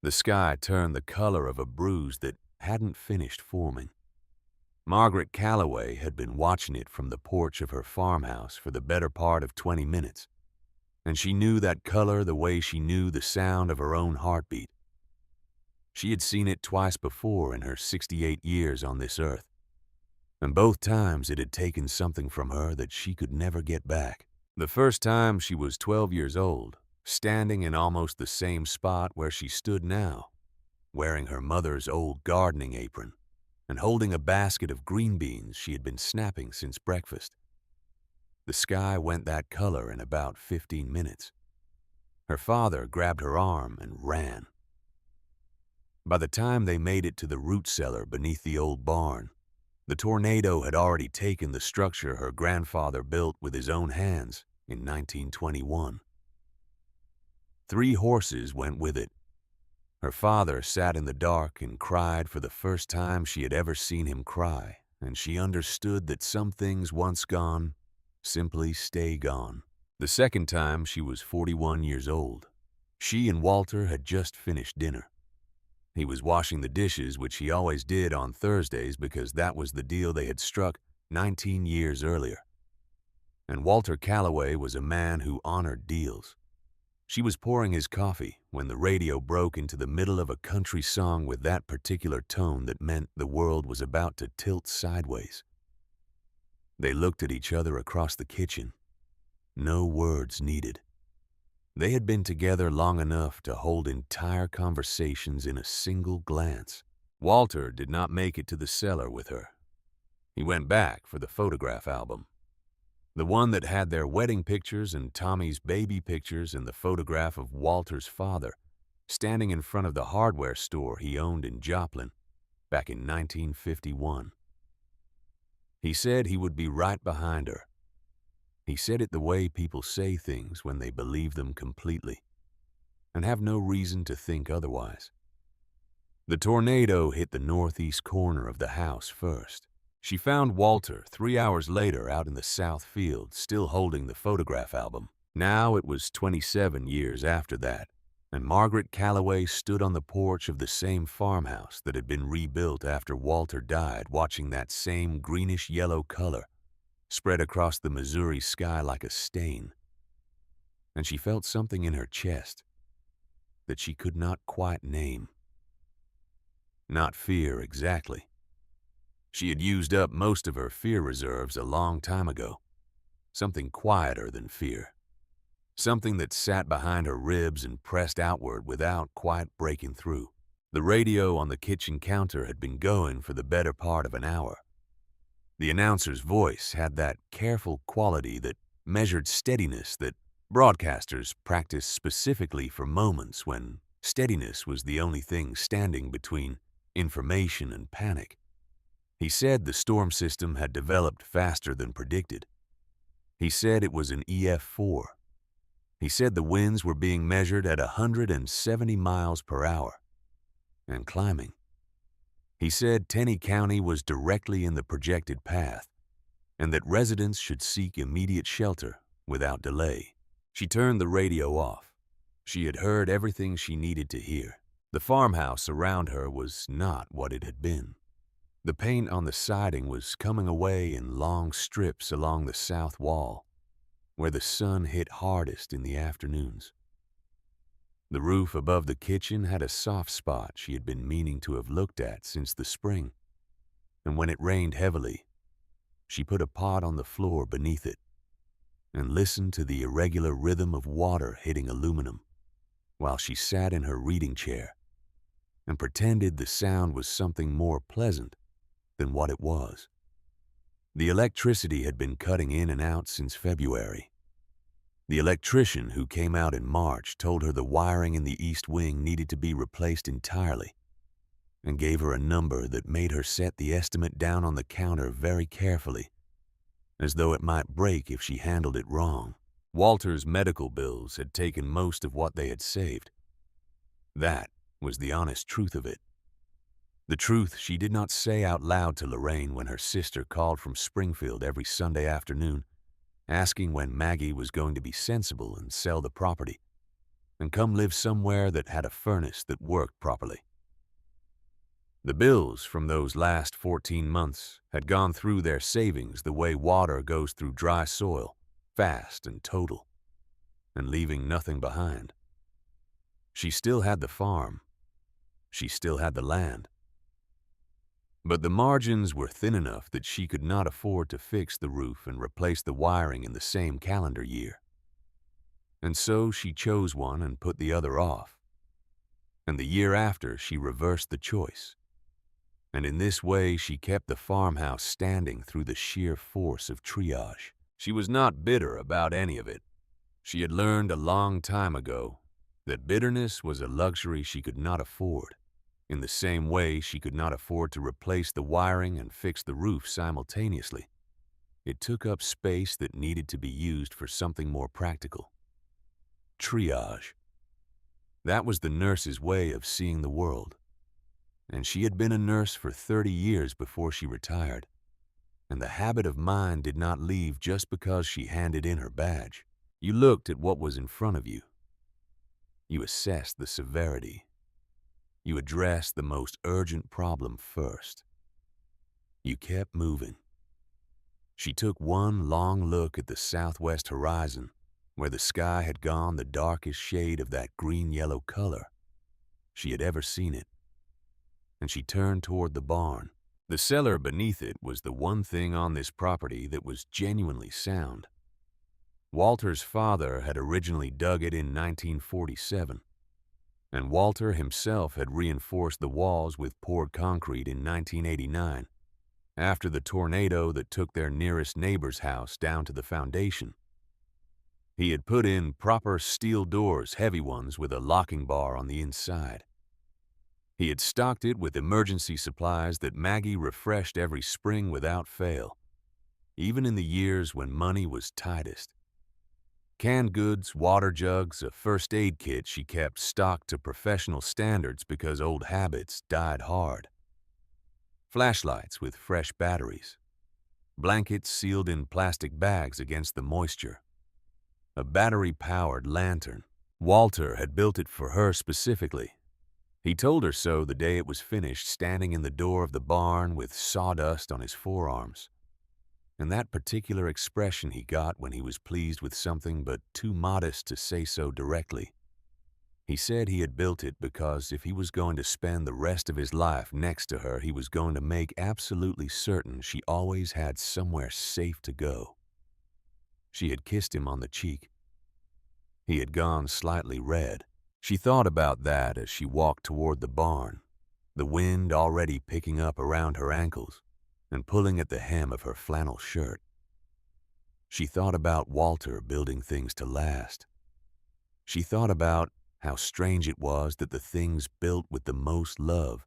The sky turned the color of a bruise that hadn't finished forming. Margaret Calloway had been watching it from the porch of her farmhouse for the better part of 20 minutes, and she knew that color the way she knew the sound of her own heartbeat. She had seen it twice before in her 68 years on this earth, and both times it had taken something from her that she could never get back. The first time she was 12 years old, standing in almost the same spot where she stood now, wearing her mother's old gardening apron and holding a basket of green beans she had been snapping since breakfast. The sky went that color in about 15 minutes. Her father grabbed her arm and ran. By the time they made it to the root cellar beneath the old barn, the tornado had already taken the structure her grandfather built with his own hands in 1921. 3 horses went with it. Her father sat in the dark and cried for the first time she had ever seen him cry, and she understood that some things once gone simply stay gone. The second time she was 41 years old. She and Walter had just finished dinner. He was washing the dishes, which he always did on Thursdays because that was the deal they had struck 19 years earlier. And Walter Calloway was a man who honored deals. She was pouring his coffee when the radio broke into the middle of a country song with that particular tone that meant the world was about to tilt sideways. They looked at each other across the kitchen. No words needed. They had been together long enough to hold entire conversations in a single glance. Walter did not make it to the cellar with her. He went back for the photograph album. The one that had their wedding pictures and Tommy's baby pictures and the photograph of Walter's father standing in front of the hardware store he owned in Joplin back in 1951. He said he would be right behind her. He said it the way people say things when they believe them completely and have no reason to think otherwise. The tornado hit the northeast corner of the house first. She found Walter 3 hours later out in the south field, still holding the photograph album. Now it was 27 years after that, and Margaret Calloway stood on the porch of the same farmhouse that had been rebuilt after Walter died, watching that same greenish-yellow color spread across the Missouri sky like a stain. And she felt something in her chest that she could not quite name. Not fear exactly. She had used up most of her fear reserves a long time ago. Something quieter than fear. Something that sat behind her ribs and pressed outward without quite breaking through. The radio on the kitchen counter had been going for the better part of an hour. The announcer's voice had that careful quality, that measured steadiness that broadcasters practice specifically for moments when steadiness was the only thing standing between information and panic. He said the storm system had developed faster than predicted. He said it was an EF4. He said the winds were being measured at 170 miles per hour and climbing. He said Tenney County was directly in the projected path and that residents should seek immediate shelter without delay. She turned the radio off. She had heard everything she needed to hear. The farmhouse around her was not what it had been. The paint on the siding was coming away in long strips along the south wall, where the sun hit hardest in the afternoons. The roof above the kitchen had a soft spot she had been meaning to have looked at since the spring, and when it rained heavily, she put a pot on the floor beneath it and listened to the irregular rhythm of water hitting aluminum while she sat in her reading chair and pretended the sound was something more pleasant than what it was. The electricity had been cutting in and out since February. The electrician who came out in March told her the wiring in the east wing needed to be replaced entirely and gave her a number that made her set the estimate down on the counter very carefully, as though it might break if she handled it wrong. Walter's medical bills had taken most of what they had saved. That was the honest truth of it. The truth she did not say out loud to Lorraine when her sister called from Springfield every Sunday afternoon, asking when Maggie was going to be sensible and sell the property. and come live somewhere that had a furnace that worked properly. The bills from those last 14 months had gone through their savings the way water goes through dry soil, fast and total, and leaving nothing behind. She still had the farm. She still had the land. But the margins were thin enough that she could not afford to fix the roof and replace the wiring in the same calendar year. And so she chose one and put the other off. And the year after, she reversed the choice. And in this way, she kept the farmhouse standing through the sheer force of triage. She was not bitter about any of it. She had learned a long time ago that bitterness was a luxury she could not afford. In the same way, she could not afford to replace the wiring and fix the roof simultaneously. It took up space that needed to be used for something more practical. Triage. That was the nurse's way of seeing the world. And she had been a nurse for 30 years before she retired. And the habit of mind did not leave just because she handed in her badge. You looked at what was in front of you. You assessed the severity. You addressed the most urgent problem first. You kept moving. She took one long look at the southwest horizon, where the sky had gone the darkest shade of that green-yellow color she had ever seen it. And she turned toward the barn. The cellar beneath it was the one thing on this property that was genuinely sound. Walter's father had originally dug it in 1947, and Walter himself had reinforced the walls with poured concrete in 1989, after the tornado that took their nearest neighbor's house down to the foundation. He had put in proper steel doors, heavy ones with a locking bar on the inside. He had stocked it with emergency supplies that Maggie refreshed every spring without fail, even in the years when money was tightest. Canned goods, water jugs, a first aid kit she kept stocked to professional standards because old habits died hard. Flashlights with fresh batteries. Blankets sealed in plastic bags against the moisture. A battery-powered lantern. Walter had built it for her specifically. He told her so the day it was finished, standing in the door of the barn with sawdust on his forearms. And that particular expression he got when he was pleased with something but too modest to say so directly. He said he had built it because if he was going to spend the rest of his life next to her, he was going to make absolutely certain she always had somewhere safe to go. She had kissed him on the cheek. He had gone slightly red. She thought about that as she walked toward the barn, the wind already picking up around her ankles and pulling at the hem of her flannel shirt. She thought about Walter building things to last. She thought about how strange it was that the things built with the most love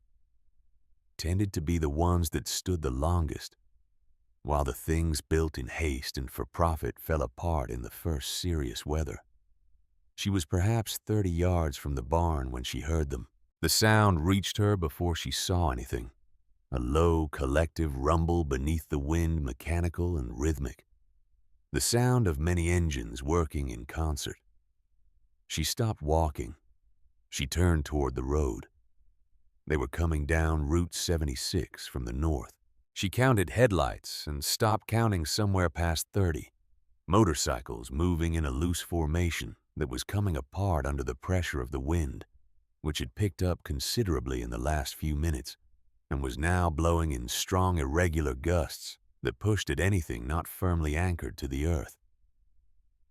tended to be the ones that stood the longest, while the things built in haste and for profit fell apart in the first serious weather. She was perhaps 30 yards from the barn when she heard them. The sound reached her before she saw anything. A low, collective rumble beneath the wind, mechanical and rhythmic. The sound of many engines working in concert. She stopped walking. She turned toward the road. They were coming down Route 76 from the north. She counted headlights and stopped counting somewhere past 30. Motorcycles moving in a loose formation that was coming apart under the pressure of the wind, which had picked up considerably in the last few minutes and was now blowing in strong, irregular gusts that pushed at anything not firmly anchored to the earth.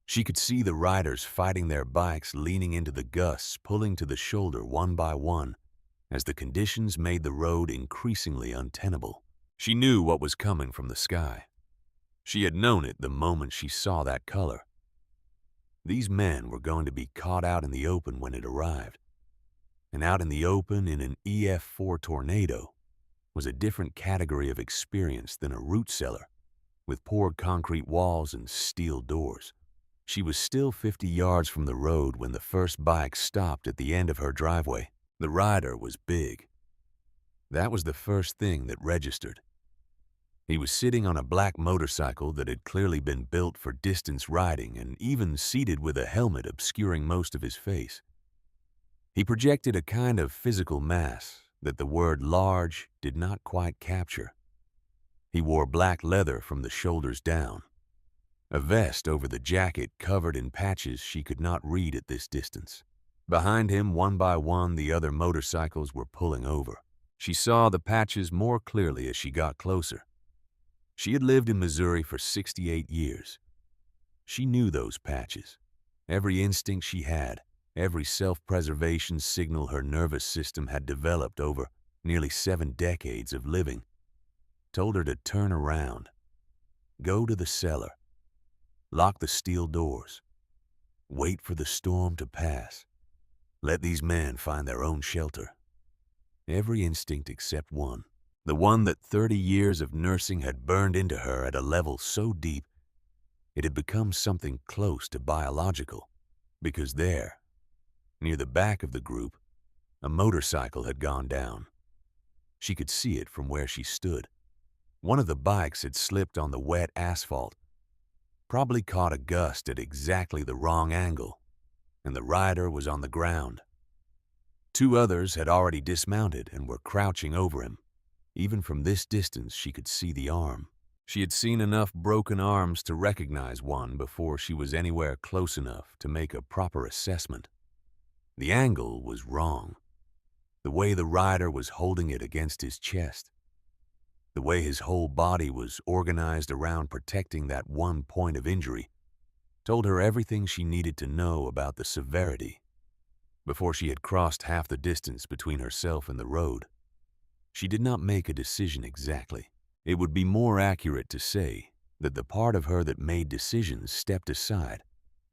She could see the riders fighting their bikes, leaning into the gusts, pulling to the shoulder one by one, as the conditions made the road increasingly untenable. She knew what was coming from the sky. She had known it the moment she saw that color. These men were going to be caught out in the open when it arrived. And out in the open in an EF4 tornado was a different category of experience than a root cellar, with poured concrete walls and steel doors. She was still 50 yards from the road when the first bike stopped at the end of her driveway. The rider was big. That was the first thing that registered. He was sitting on a black motorcycle that had clearly been built for distance riding and even seated with a helmet obscuring most of his face. He projected a kind of physical mass that the word large did not quite capture. He wore black leather from the shoulders down, a vest over the jacket covered in patches she could not read at this distance. Behind him, one by one, the other motorcycles were pulling over. She saw the patches more clearly as she got closer. She had lived in Missouri for 68 years. She knew those patches. Every instinct she had, every self-preservation signal her nervous system had developed over nearly 7 decades of living, told her to turn around, go to the cellar, lock the steel doors, wait for the storm to pass, let these men find their own shelter. Every instinct except one, the one that 30 years of nursing had burned into her at a level so deep it had become something close to biological, because there, near the back of the group, a motorcycle had gone down. She could see it from where she stood. One of the bikes had slipped on the wet asphalt, probably caught a gust at exactly the wrong angle, and the rider was on the ground. 2 others had already dismounted and were crouching over him. Even from this distance, she could see the arm. She had seen enough broken arms to recognize one before she was anywhere close enough to make a proper assessment. The angle was wrong. The way the rider was holding it against his chest, the way his whole body was organized around protecting that one point of injury, told her everything she needed to know about the severity. Before she had crossed half the distance between herself and the road, she did not make a decision exactly. It would be more accurate to say that the part of her that made decisions stepped aside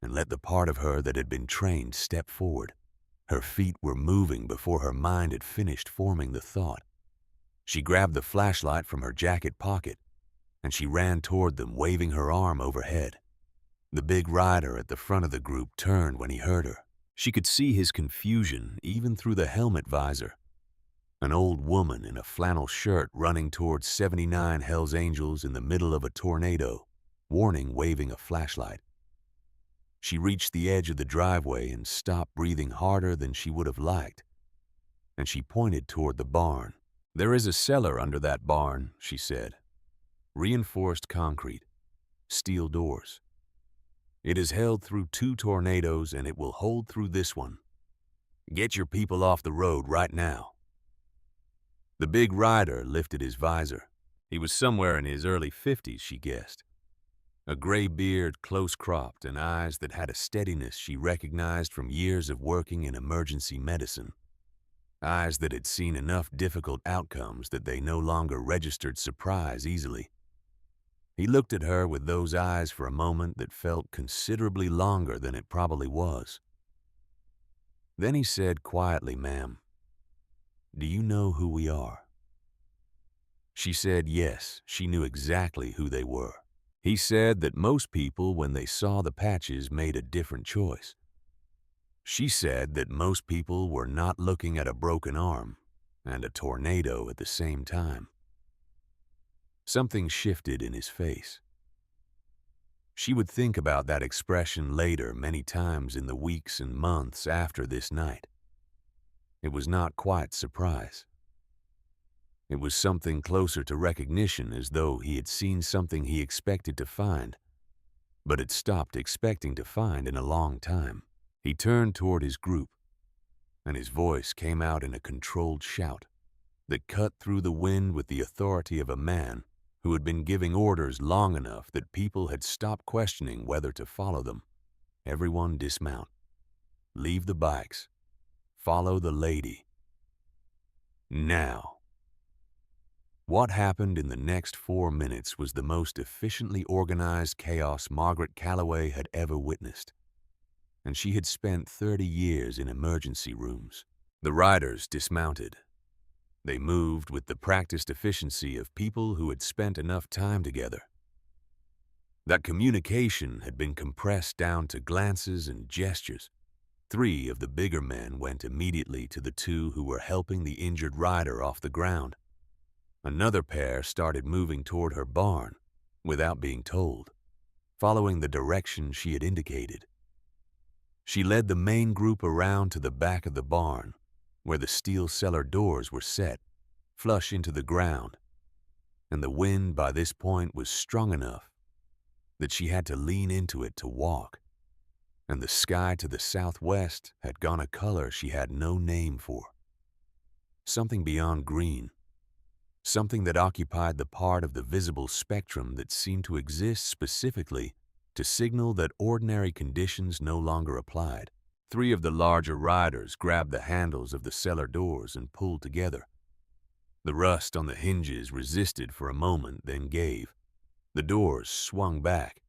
and let the part of her that had been trained step forward. Her feet were moving before her mind had finished forming the thought. She grabbed the flashlight from her jacket pocket, and she ran toward them, waving her arm overhead. The big rider at the front of the group turned when he heard her. She could see his confusion even through the helmet visor. An old woman in a flannel shirt running towards 79 Hells Angels in the middle of a tornado, warning waving a flashlight. She reached the edge of the driveway and stopped, breathing harder than she would have liked, and she pointed toward the barn. "There is a cellar under that barn," she said. "Reinforced concrete, steel doors. It has held through 2 tornadoes and it will hold through this one. Get your people off the road right now." The big rider lifted his visor. He was somewhere in his early 50s, she guessed. A gray beard, close-cropped, and eyes that had a steadiness she recognized from years of working in emergency medicine. Eyes that had seen enough difficult outcomes that they no longer registered surprise easily. He looked at her with those eyes for a moment that felt considerably longer than it probably was. Then he said quietly, "Ma'am, do you know who we are?" She said yes, she knew exactly who they were. He said that most people, when they saw the patches, made a different choice. She said that most people were not looking at a broken arm and a tornado at the same time. Something shifted in his face. She would think about that expression later many times in the weeks and months after this night. It was not quite surprise. It was something closer to recognition, as though he had seen something he expected to find, but had stopped expecting to find in a long time. He turned toward his group, and his voice came out in a controlled shout that cut through the wind with the authority of a man who had been giving orders long enough that people had stopped questioning whether to follow them. "Everyone dismount. Leave the bikes. Follow the lady. Now." What happened in the next 4 minutes was the most efficiently organized chaos Margaret Calloway had ever witnessed, and she had spent 30 years in emergency rooms. The riders dismounted. They moved with the practiced efficiency of people who had spent enough time together. That communication had been compressed down to glances and gestures. 3 of the bigger men went immediately to the 2 who were helping the injured rider off the ground. Another pair started moving toward her barn without being told, following the direction she had indicated. She led the main group around to the back of the barn, where the steel cellar doors were set, flush into the ground, and the wind by this point was strong enough that she had to lean into it to walk, and the sky to the southwest had gone a color she had no name for. Something beyond green, something that occupied the part of the visible spectrum that seemed to exist specifically to signal that ordinary conditions no longer applied. 3 of the larger riders grabbed the handles of the cellar doors and pulled together. The rust on the hinges resisted for a moment, then gave. The doors swung back.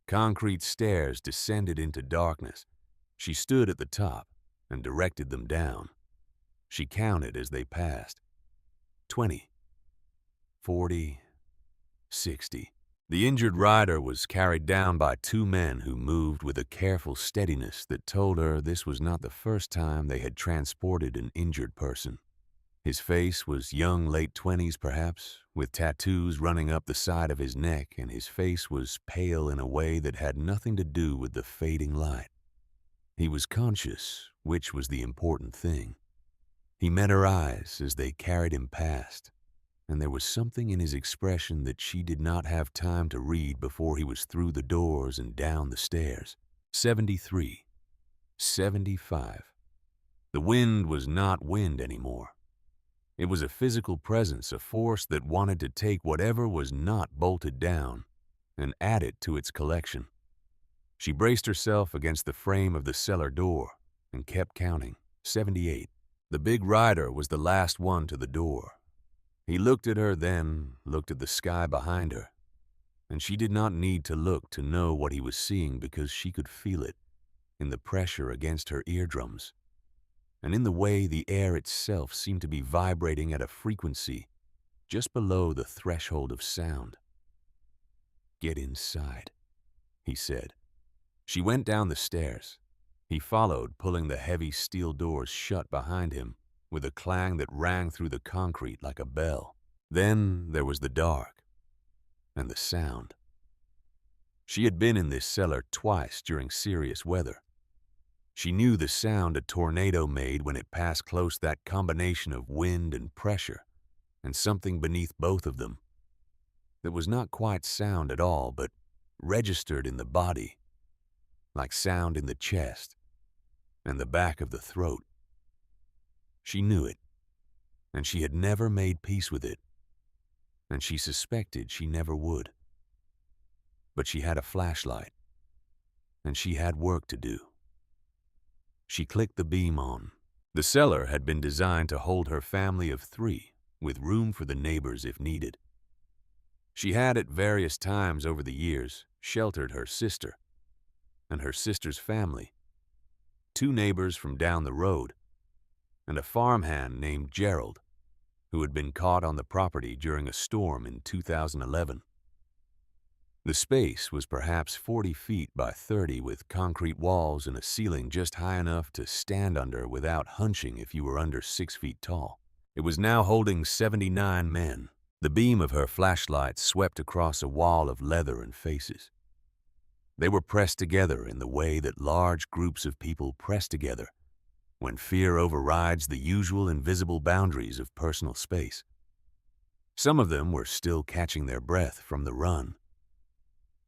Concrete stairs descended into darkness. She stood at the top and directed them down. She counted as they passed. 20, 40, 60. The injured rider was carried down by 2 men who moved with a careful steadiness that told her this was not the first time they had transported an injured person. His face was young late 20s perhaps, with tattoos running up the side of his neck, and his face was pale in a way that had nothing to do with the fading light. He was conscious, which was the important thing. He met her eyes as they carried him past, and there was something in his expression that she did not have time to read before he was through the doors and down the stairs. 73. 75. The wind was not wind anymore. It was a physical presence, a force that wanted to take whatever was not bolted down and add it to its collection. She braced herself against the frame of the cellar door and kept counting. 78. The big rider was the last one to the door. He looked at her, then looked at the sky behind her, and she did not need to look to know what he was seeing because she could feel it in the pressure against her eardrums, and in the way the air itself seemed to be vibrating at a frequency just below the threshold of sound. "Get inside," he said. She went down the stairs. He followed, pulling the heavy steel doors shut behind him with a clang that rang through the concrete like a bell. Then there was the dark and the sound. She had been in this cellar twice during serious weather. She knew the sound a tornado made when it passed close, that combination of wind and pressure, and something beneath both of them that was not quite sound at all, but registered in the body, like sound in the chest and the back of the throat. She knew it, and she had never made peace with it, and she suspected she never would. But she had a flashlight, and she had work to do. She clicked the beam on. The cellar had been designed to hold her family of 3, with room for the neighbors if needed. She had at various times over the years sheltered her sister and her sister's family, 2 neighbors from down the road, and a farmhand named Gerald, who had been caught on the property during a storm in 2011. The space was perhaps 40 feet by 30, with concrete walls and a ceiling just high enough to stand under without hunching if you were under 6 feet tall. It was now holding 79 men. The beam of her flashlight swept across a wall of leather and faces. They were pressed together in the way that large groups of people press together when fear overrides the usual invisible boundaries of personal space. Some of them were still catching their breath from the run.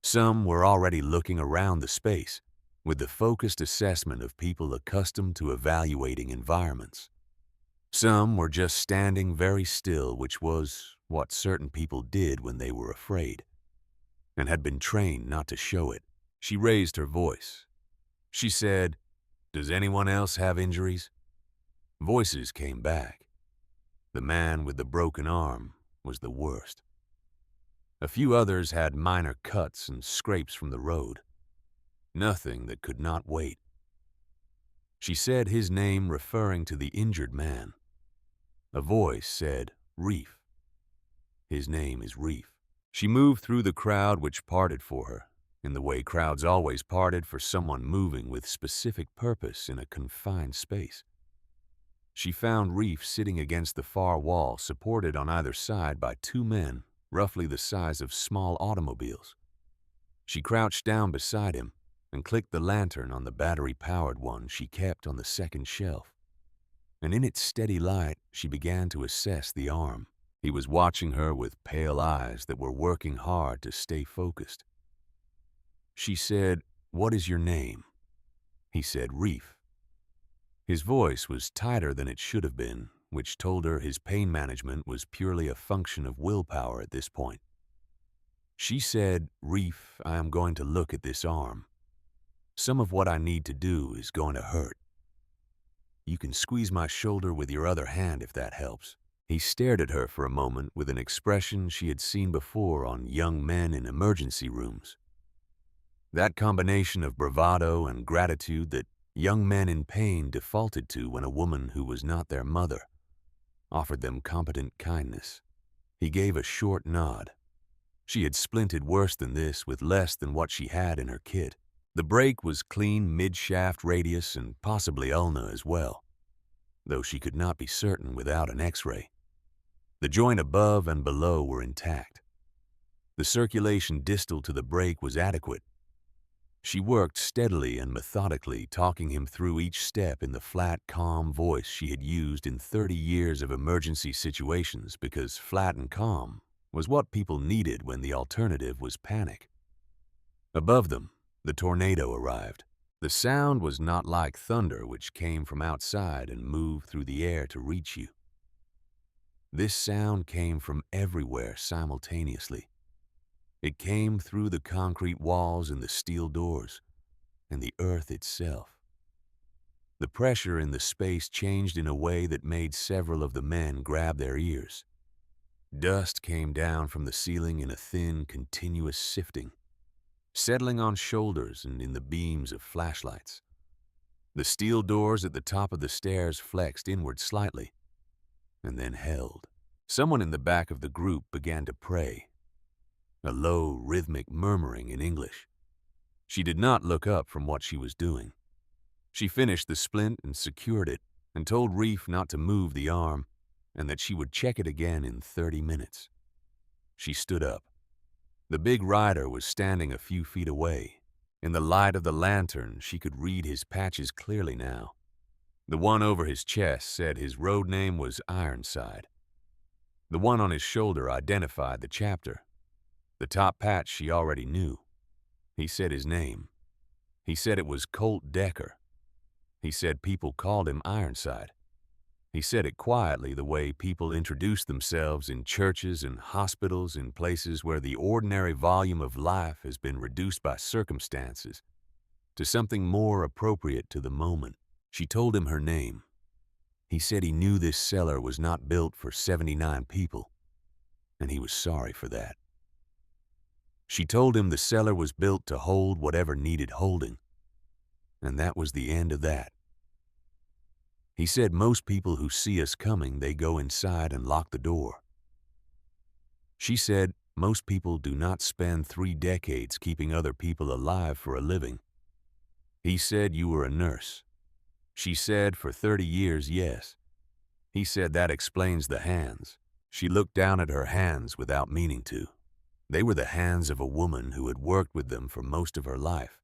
Some were already looking around the space with the focused assessment of people accustomed to evaluating environments. Some were just standing very still, which was what certain people did when they were afraid, and had been trained not to show it. She raised her voice. She said, "Does anyone else have injuries?" Voices came back. The man with the broken arm was the worst. A few others had minor cuts and scrapes from the road. Nothing that could not wait. She said his name, referring to the injured man. A voice said, "Reef. His name is Reef." She moved through the crowd, which parted for her, in the way crowds always parted for someone moving with specific purpose in a confined space. She found Reef sitting against the far wall, supported on either side by 2 men, roughly the size of small automobiles. She crouched down beside him and clicked the lantern on the battery-powered one she kept on the second shelf. And in its steady light, she began to assess the arm. He was watching her with pale eyes that were working hard to stay focused. She said, "What is your name?" He said, "Reef." His voice was tighter than it should have been, which told her his pain management was purely a function of willpower at this point. She said, "Reef, I am going to look at this arm. Some of what I need to do is going to hurt. You can squeeze my shoulder with your other hand if that helps." He stared at her for a moment with an expression she had seen before on young men in emergency rooms. That combination of bravado and gratitude that young men in pain defaulted to when a woman who was not their mother offered them competent kindness. He gave a short nod. She had splinted worse than this with less than what she had in her kit. The break was clean mid-shaft radius and possibly ulna as well, though she could not be certain without an x-ray. The joint above and below were intact. The circulation distal to the break was adequate. She worked steadily and methodically, talking him through each step in the flat, calm voice she had used in 30 years of emergency situations, because flat and calm was what people needed when the alternative was panic. Above them, the tornado arrived. The sound was not like thunder, which came from outside and moved through the air to reach you. This sound came from everywhere simultaneously. It came through the concrete walls and the steel doors, and the earth itself. The pressure in the space changed in a way that made several of the men grab their ears. Dust came down from the ceiling in a thin, continuous sifting, settling on shoulders and in the beams of flashlights. The steel doors at the top of the stairs flexed inward slightly, and then held. Someone in the back of the group began to pray, a low, rhythmic murmuring in English. She did not look up from what she was doing. She finished the splint and secured it, and told Reef not to move the arm, and that she would check it again in 30 minutes. She stood up. The big rider was standing a few feet away. In the light of the lantern, she could read his patches clearly now. The one over his chest said his road name was Ironside. The one on his shoulder identified the chapter. The top patch she already knew. He said his name. He said it was Colt Decker. He said people called him Ironside. He said it quietly, the way people introduce themselves in churches and hospitals, in places where the ordinary volume of life has been reduced by circumstances to something more appropriate to the moment. She told him her name. He said he knew this cellar was not built for 79 people, and he was sorry for that. She told him the cellar was built to hold whatever needed holding, and that was the end of that. He said most people who see us coming, they go inside and lock the door. She said most people do not spend 3 decades keeping other people alive for a living. He said you were a nurse. She said for 30 years, yes. He said that explains the hands. She looked down at her hands without meaning to. They were the hands of a woman who had worked with them for most of her life,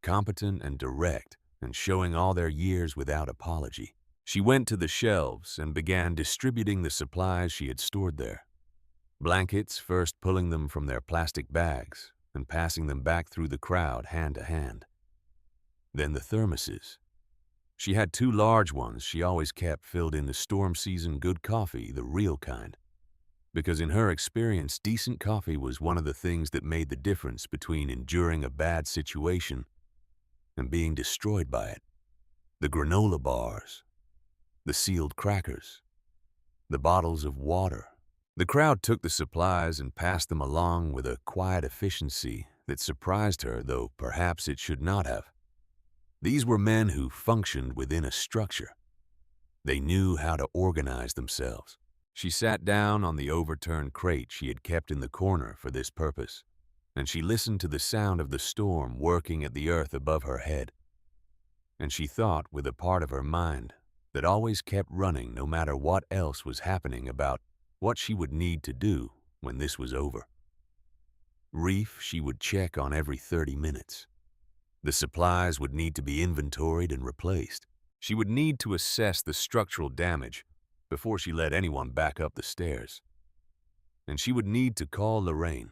competent and direct, and showing all their years without apology. She went to the shelves and began distributing the supplies she had stored there. Blankets, first pulling them from their plastic bags and passing them back through the crowd hand to hand. Then the thermoses. She had 2 large ones she always kept filled in the storm season good coffee, the real kind, because in her experience, decent coffee was one of the things that made the difference between enduring a bad situation and being destroyed by it. The granola bars, the sealed crackers, the bottles of water. The crowd took the supplies and passed them along with a quiet efficiency that surprised her, though perhaps it should not have. These were men who functioned within a structure. They knew how to organize themselves. She sat down on the overturned crate she had kept in the corner for this purpose, and she listened to the sound of the storm working at the earth above her head. And she thought with a part of her mind that always kept running no matter what else was happening about what she would need to do when this was over. Reef she would check on every 30 minutes. The supplies would need to be inventoried and replaced. She would need to assess the structural damage before she let anyone back up the stairs. And she would need to call Lorraine,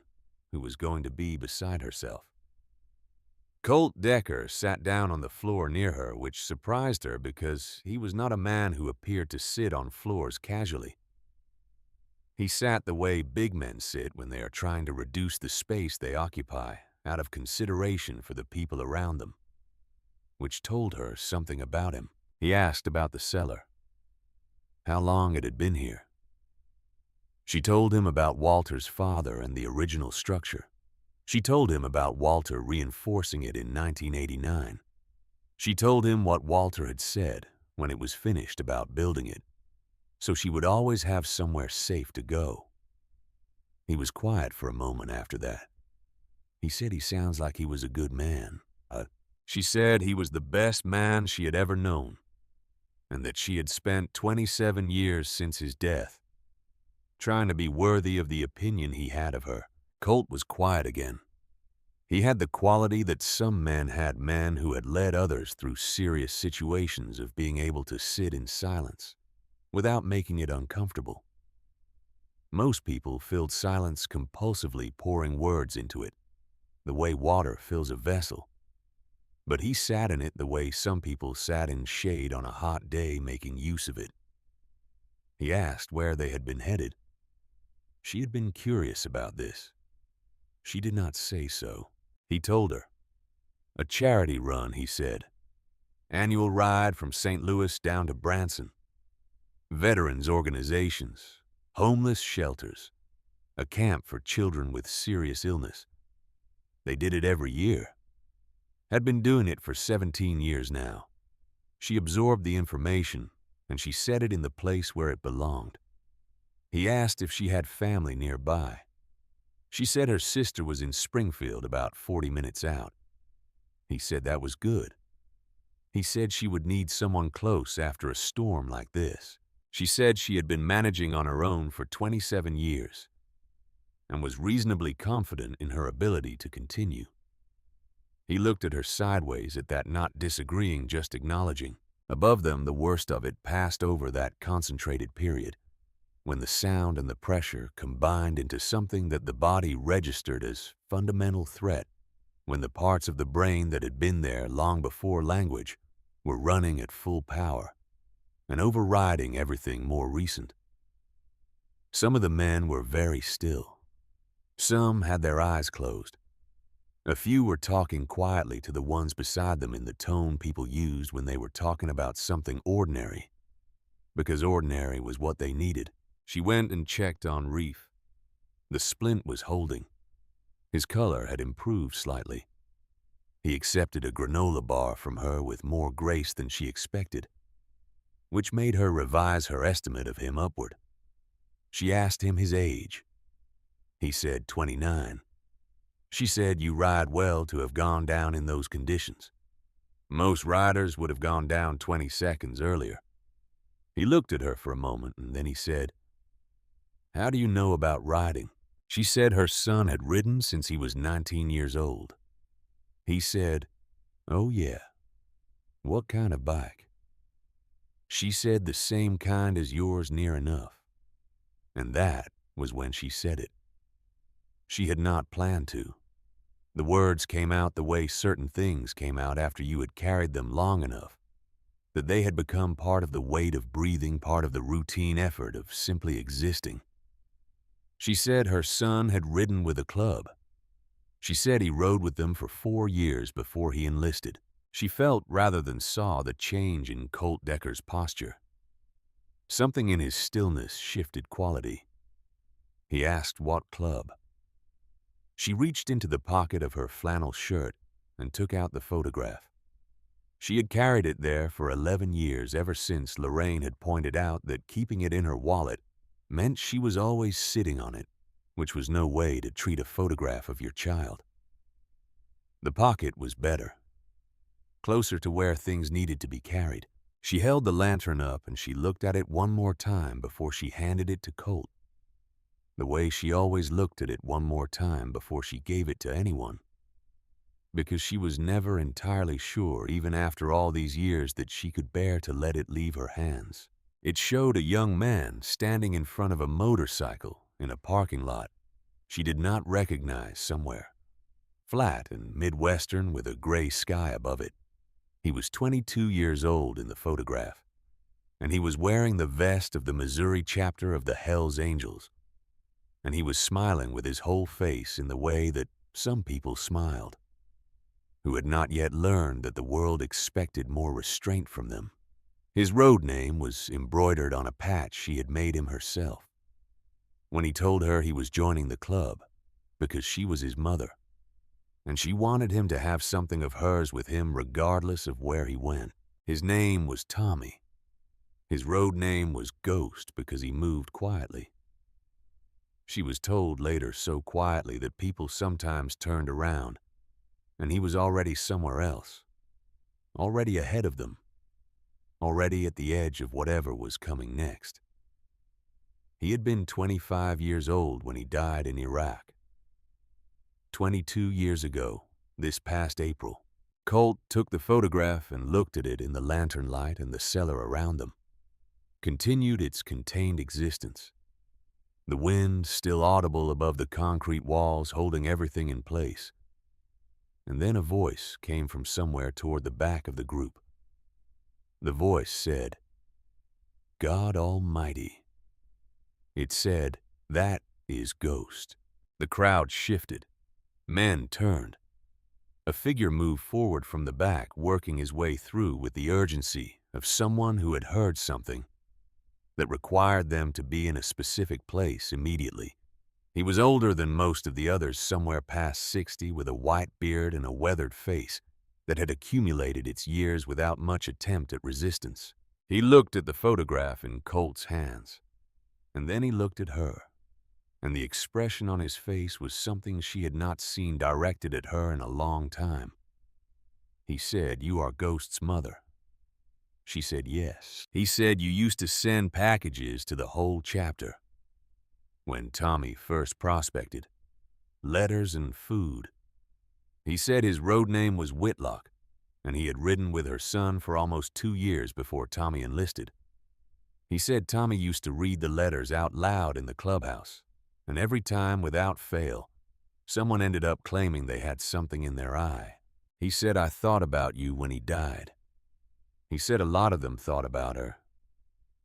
who was going to be beside herself. Colt Decker sat down on the floor near her, which surprised her because he was not a man who appeared to sit on floors casually. He sat the way big men sit when they are trying to reduce the space they occupy out of consideration for the people around them, which told her something about him. He asked about the cellar, how long it had been here. She told him about Walter's father and the original structure. She told him about Walter reinforcing it in 1989. She told him what Walter had said when it was finished about building it, so she would always have somewhere safe to go. He was quiet for a moment after that. He said he sounds like he was a good man. She said he was the best man she had ever known, and that she had spent 27 years since his death trying to be worthy of the opinion he had of her. Colt was quiet again. He had the quality that some men who had led others through serious situations of being able to sit in silence without making it uncomfortable. Most people filled silence compulsively pouring words into it, the way water fills a vessel. But he sat in it the way some people sat in shade on a hot day making use of it. He asked where they had been headed. She had been curious about this. She did not say so. He told her. A charity run, he said. Annual ride from St. Louis down to Branson. Veterans organizations, homeless shelters, a camp for children with serious illness. They did it every year. Had been doing it for 17 years now. She absorbed the information, and she set it in the place where it belonged. He asked if she had family nearby. She said her sister was in Springfield, about 40 minutes out. He said that was good. He said she would need someone close after a storm like this. She said she had been managing on her own for 27 years and was reasonably confident in her ability to continue. He looked at her sideways at that, not disagreeing, just acknowledging. Above them, the worst of it passed over that concentrated period, when the sound and the pressure combined into something that the body registered as fundamental threat, when the parts of the brain that had been there long before language were running at full power and overriding everything more recent. Some of the men were very still. Some had their eyes closed. A few were talking quietly to the ones beside them in the tone people used when they were talking about something ordinary, because ordinary was what they needed. She went and checked on Reef. The splint was holding. His color had improved slightly. He accepted a granola bar from her with more grace than she expected, which made her revise her estimate of him upward. She asked him his age. He said 29. She said, "You ride well to have gone down in those conditions. Most riders would have gone down 20 seconds earlier." He looked at her for a moment, and then he said, "How do you know about riding?" She said her son had ridden since he was 19 years old. He said, "Oh yeah. What kind of bike?" She said, "The same kind as yours near enough." And that was when she said it. She had not planned to. The words came out the way certain things came out after you had carried them long enough, that they had become part of the weight of breathing, part of the routine effort of simply existing. She said her son had ridden with a club. She said he rode with them for 4 years before he enlisted. She felt rather than saw the change in Colt Decker's posture. Something in his stillness shifted quality. He asked what club. She reached into the pocket of her flannel shirt and took out the photograph. She had carried it there for 11 years, ever since Lorraine had pointed out that keeping it in her wallet meant she was always sitting on it, which was no way to treat a photograph of your child. The pocket was better, closer to where things needed to be carried. She held the lantern up and she looked at it one more time before she handed it to Colt, the way she always looked at it one more time before she gave it to anyone. because she was never entirely sure, even after all these years, that she could bear to let it leave her hands. It showed a young man standing in front of a motorcycle in a parking lot she did not recognize somewhere, flat and Midwestern with a gray sky above it. He was 22 years old in the photograph, and he was wearing the vest of the Missouri chapter of the Hells Angels, and he was smiling with his whole face in the way that some people smiled, who had not yet learned that the world expected more restraint from them. His road name was embroidered on a patch she had made him herself. When he told her he was joining the club, because she was his mother, and she wanted him to have something of hers with him regardless of where he went. His name was Tommy. His road name was Ghost because he moved quietly. She was told later so quietly that people sometimes turned around, and he was already somewhere else, already ahead of them, already at the edge of whatever was coming next. He had been 25 years old when he died in Iraq. 22 years ago, this past April, Colt took the photograph and looked at it in the lantern light in the cellar around them, continued its contained existence. The wind still audible above the concrete walls holding everything in place. And then a voice came from somewhere toward the back of the group. The voice said, "God Almighty." It said, "That is Ghost." The crowd shifted. Men turned. A figure moved forward from the back, working his way through with the urgency of someone who had heard something that required them to be in a specific place immediately. He was older than most of the others, somewhere past 60, with a white beard and a weathered face that had accumulated its years without much attempt at resistance. He looked at the photograph in Colt's hands, and then he looked at her, and the expression on his face was something she had not seen directed at her in a long time. He said, "You are Ghost's mother." She said, "Yes." He said, "You used to send packages to the whole chapter when Tommy first prospected, letters and food." He said his road name was Whitlock, and he had ridden with her son for almost 2 years before Tommy enlisted. He said Tommy used to read the letters out loud in the clubhouse, and every time, without fail, someone ended up claiming they had something in their eye. He said, "I thought about you when he died." He said a lot of them thought about her.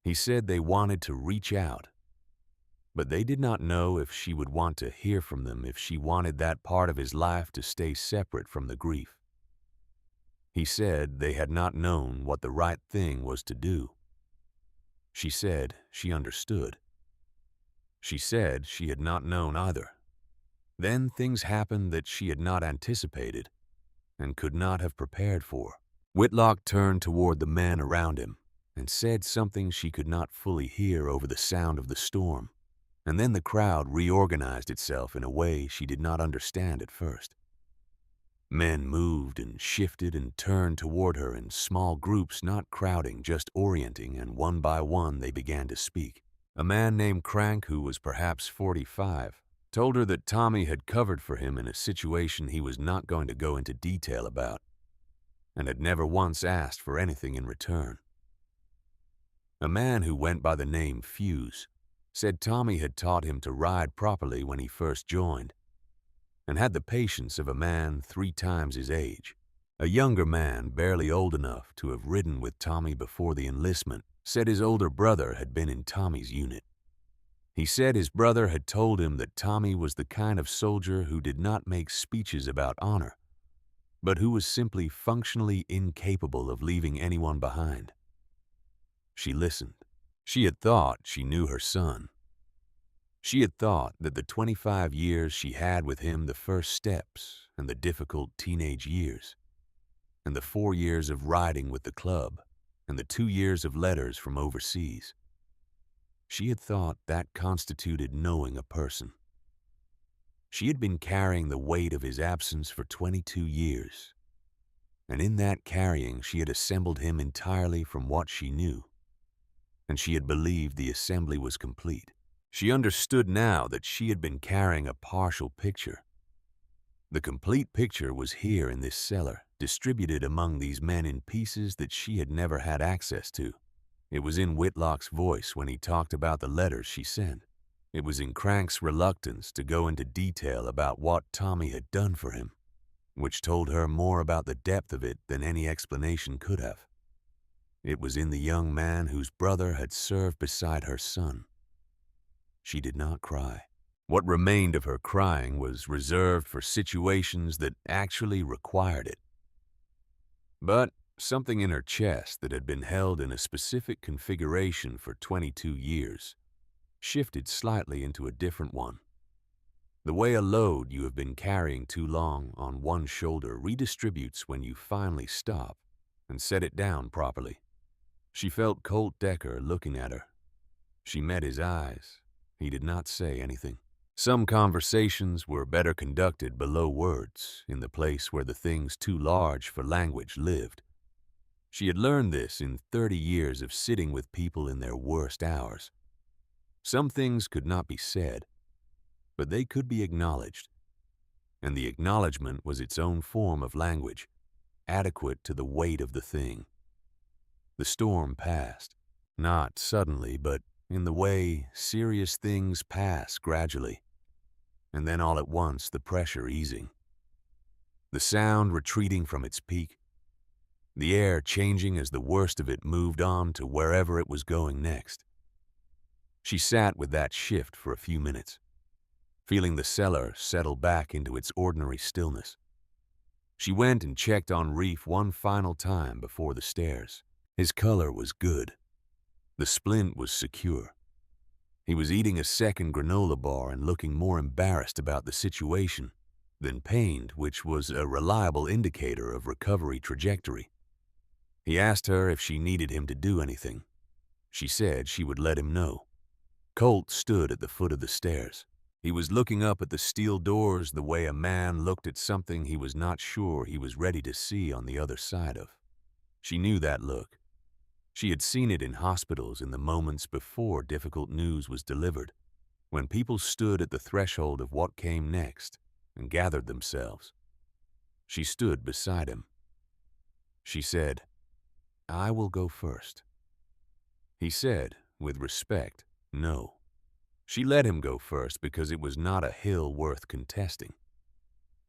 He said they wanted to reach out, but they did not know if she would want to hear from them, if she wanted that part of his life to stay separate from the grief. He said they had not known what the right thing was to do. She said she understood. She said she had not known either. Then things happened that she had not anticipated and could not have prepared for. Whitlock turned toward the men around him and said something she could not fully hear over the sound of the storm, and then the crowd reorganized itself in a way she did not understand at first. Men moved and shifted and turned toward her in small groups, not crowding, just orienting, and one by one they began to speak. A man named Crank, who was perhaps 45, told her that Tommy had covered for him in a situation he was not going to go into detail about, and had never once asked for anything in return. A man who went by the name Fuse said Tommy had taught him to ride properly when he first joined, and had the patience of a man 3 times his age. A younger man, barely old enough to have ridden with Tommy before the enlistment, said his older brother had been in Tommy's unit. He said his brother had told him that Tommy was the kind of soldier who did not make speeches about honor, but who was simply functionally incapable of leaving anyone behind. She listened. She had thought she knew her son. She had thought that the 25 years she had with him, the first steps and the difficult teenage years, and the 4 years of riding with the club, and the 2 years of letters from overseas, she had thought that constituted knowing a person. She had been carrying the weight of his absence for 22 years, and in that carrying she had assembled him entirely from what she knew, and she had believed the assembly was complete. She understood now that she had been carrying a partial picture, The complete picture was here in this cellar, distributed among these men in pieces that she had never had access to. It was in Whitlock's voice when he talked about the letters she sent. It was in Crank's reluctance to go into detail about what Tommy had done for him, which told her more about the depth of it than any explanation could have. It was in the young man whose brother had served beside her son. She did not cry. What remained of her crying was reserved for situations that actually required it. But something in her chest that had been held in a specific configuration for 22 years shifted slightly into a different one. The way a load you have been carrying too long on one shoulder redistributes when you finally stop and set it down properly. She felt Colt Decker looking at her. She met his eyes. He did not say anything. Some conversations were better conducted below words, in the place where the things too large for language lived. She had learned this in 30 years of sitting with people in their worst hours. Some things could not be said, but they could be acknowledged, and the acknowledgement was its own form of language, adequate to the weight of the thing. The storm passed, not suddenly, but in the way serious things pass gradually, and then all at once the pressure easing. The sound retreating from its peak, the air changing as the worst of it moved on to wherever it was going next. She sat with that shift for a few minutes, feeling the cellar settle back into its ordinary stillness. She went and checked on Reef one final time before the stairs. His color was good. The splint was secure. He was eating a second granola bar and looking more embarrassed about the situation than pained, which was a reliable indicator of recovery trajectory. He asked her if she needed him to do anything. She said she would let him know. Colt stood at the foot of the stairs. He was looking up at the steel doors the way a man looked at something he was not sure he was ready to see on the other side of. She knew that look. She had seen it in hospitals in the moments before difficult news was delivered, when people stood at the threshold of what came next and gathered themselves. She stood beside him. She said, "I will go first." He said, with respect, no. She let him go first because it was not a hill worth contesting.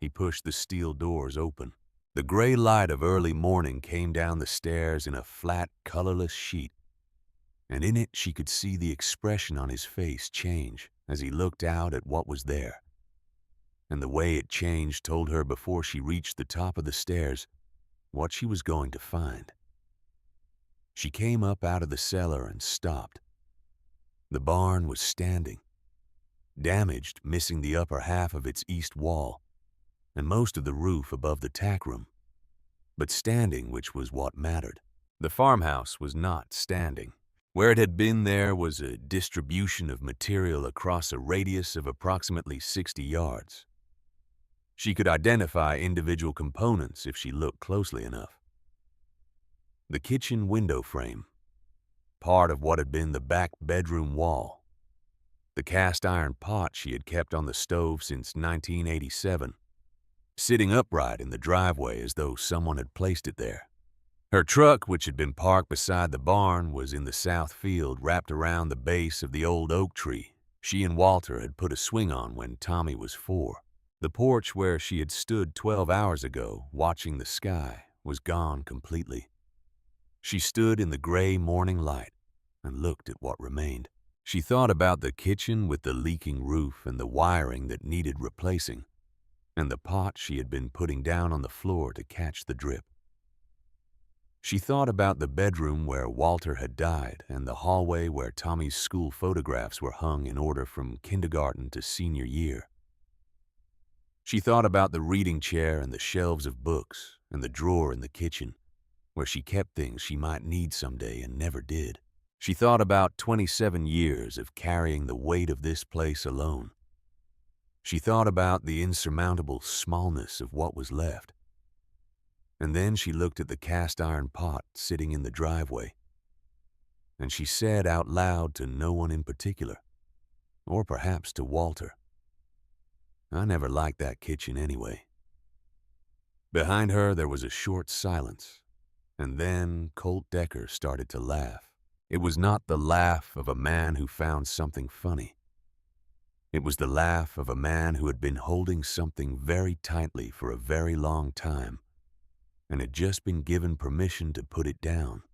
He pushed the steel doors open. The gray light of early morning came down the stairs in a flat, colorless sheet, and in it she could see the expression on his face change as he looked out at what was there. And the way it changed told her before she reached the top of the stairs what she was going to find. She came up out of the cellar and stopped. The barn was standing, damaged, missing the upper half of its east wall and most of the roof above the tack room, but standing, which was what mattered. The farmhouse was not standing. Where it had been, there was a distribution of material across a radius of approximately 60 yards. She could identify individual components if she looked closely enough. The kitchen window frame, part of what had been the back bedroom wall, the cast iron pot she had kept on the stove since 1987, sitting upright in the driveway as though someone had placed it there. Her truck, which had been parked beside the barn, was in the south field wrapped around the base of the old oak tree she and Walter had put a swing on when Tommy was 4. The porch where she had stood 12 hours ago, watching the sky, was gone completely. She stood in the gray morning light and looked at what remained. She thought about the kitchen with the leaking roof and the wiring that needed replacing, and the pot she had been putting down on the floor to catch the drip. She thought about the bedroom where Walter had died and the hallway where Tommy's school photographs were hung in order from kindergarten to senior year. She thought about the reading chair and the shelves of books and the drawer in the kitchen where she kept things she might need someday and never did. She thought about 27 years of carrying the weight of this place alone. She thought about the insurmountable smallness of what was left. And then she looked at the cast iron pot sitting in the driveway, and she said out loud to no one in particular, or perhaps to Walter, "I never liked that kitchen anyway." Behind her, there was a short silence, and then Colt Decker started to laugh. It was not the laugh of a man who found something funny. It was the laugh of a man who had been holding something very tightly for a very long time and had just been given permission to put it down.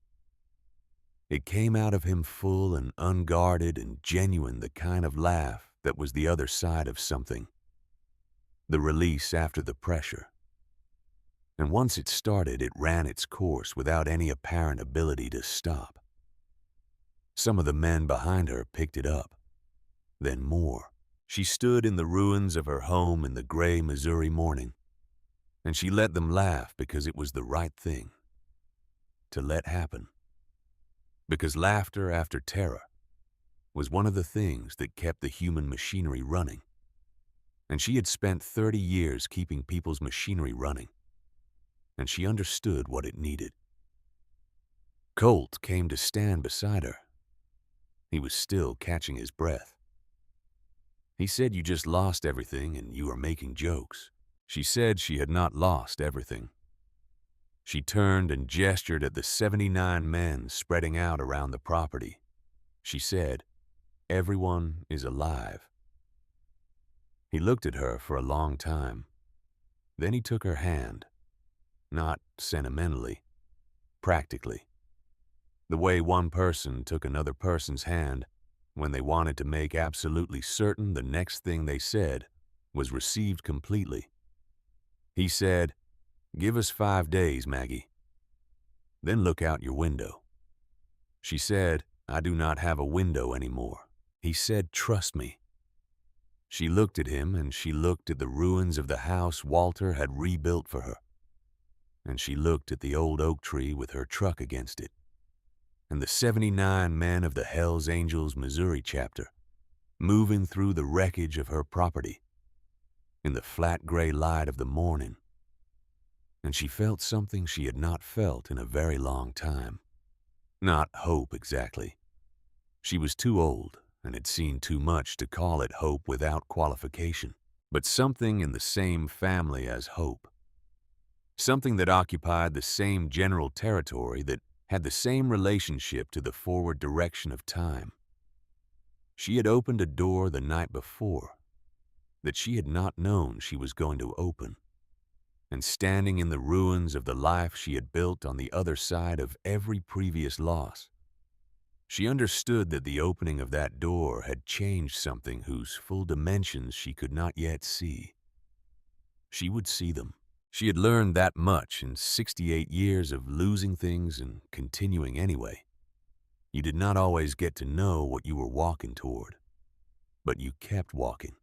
It came out of him full and unguarded and genuine, the kind of laugh that was the other side of something, the release after the pressure. And once it started, it ran its course without any apparent ability to stop. Some of the men behind her picked it up, then more. She stood in the ruins of her home in the gray Missouri morning, and she let them laugh because it was the right thing to let happen. Because laughter after terror was one of the things that kept the human machinery running. And she had spent 30 years keeping people's machinery running, and she understood what it needed. Colt came to stand beside her. He was still catching his breath. He said, "You just lost everything and you are making jokes." She said she had not lost everything. She turned and gestured at the 79 men spreading out around the property. She said, "Everyone is alive." He looked at her for a long time. Then he took her hand, not sentimentally, practically. The way one person took another person's hand when they wanted to make absolutely certain the next thing they said was received completely. He said, "Give us 5 days, Maggie. Then look out your window." She said, "I do not have a window anymore." He said, "Trust me." She looked at him, and she looked at the ruins of the house Walter had rebuilt for her. And she looked at the old oak tree with her truck against it, and the 79 men of the Hells Angels Missouri chapter moving through the wreckage of her property in the flat gray light of the morning. And she felt something she had not felt in a very long time. Not hope exactly. She was too old and had seen too much to call it hope without qualification, but something in the same family as hope. Something that occupied the same general territory, that had the same relationship to the forward direction of time. She had opened a door the night before that she had not known she was going to open. And standing in the ruins of the life she had built on the other side of every previous loss, she understood that the opening of that door had changed something whose full dimensions she could not yet see. She would see them. She had learned that much in 68 years of losing things and continuing anyway. You did not always get to know what you were walking toward, but you kept walking.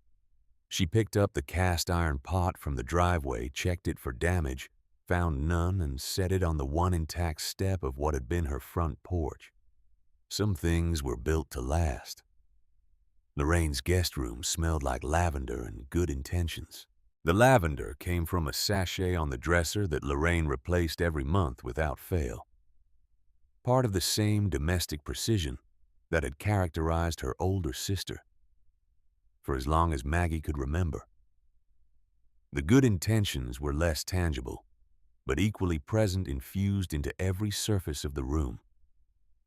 She picked up the cast iron pot from the driveway, checked it for damage, found none, and set it on the one intact step of what had been her front porch. Some things were built to last. Lorraine's guest room smelled like lavender and good intentions. The lavender came from a sachet on the dresser that Lorraine replaced every month without fail. Part of the same domestic precision that had characterized her older sister for as long as Maggie could remember. The good intentions were less tangible, but equally present, infused into every surface of the room.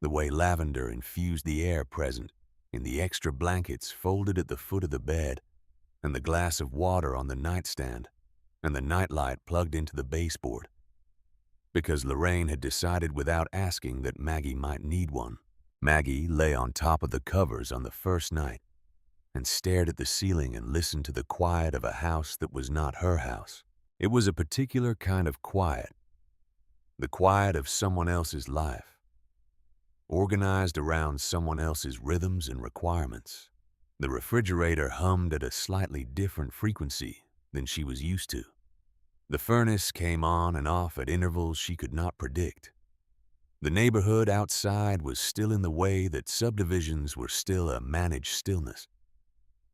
The way lavender infused the air present in the extra blankets folded at the foot of the bed, and the glass of water on the nightstand, and the nightlight plugged into the baseboard. Because Lorraine had decided without asking that Maggie might need one. Maggie lay on top of the covers on the first night and stared at the ceiling and listened to the quiet of a house that was not her house. It was a particular kind of quiet, the quiet of someone else's life, organized around someone else's rhythms and requirements. The refrigerator hummed at a slightly different frequency than she was used to. The furnace came on and off at intervals she could not predict. The neighborhood outside was still in the way that subdivisions were still a managed stillness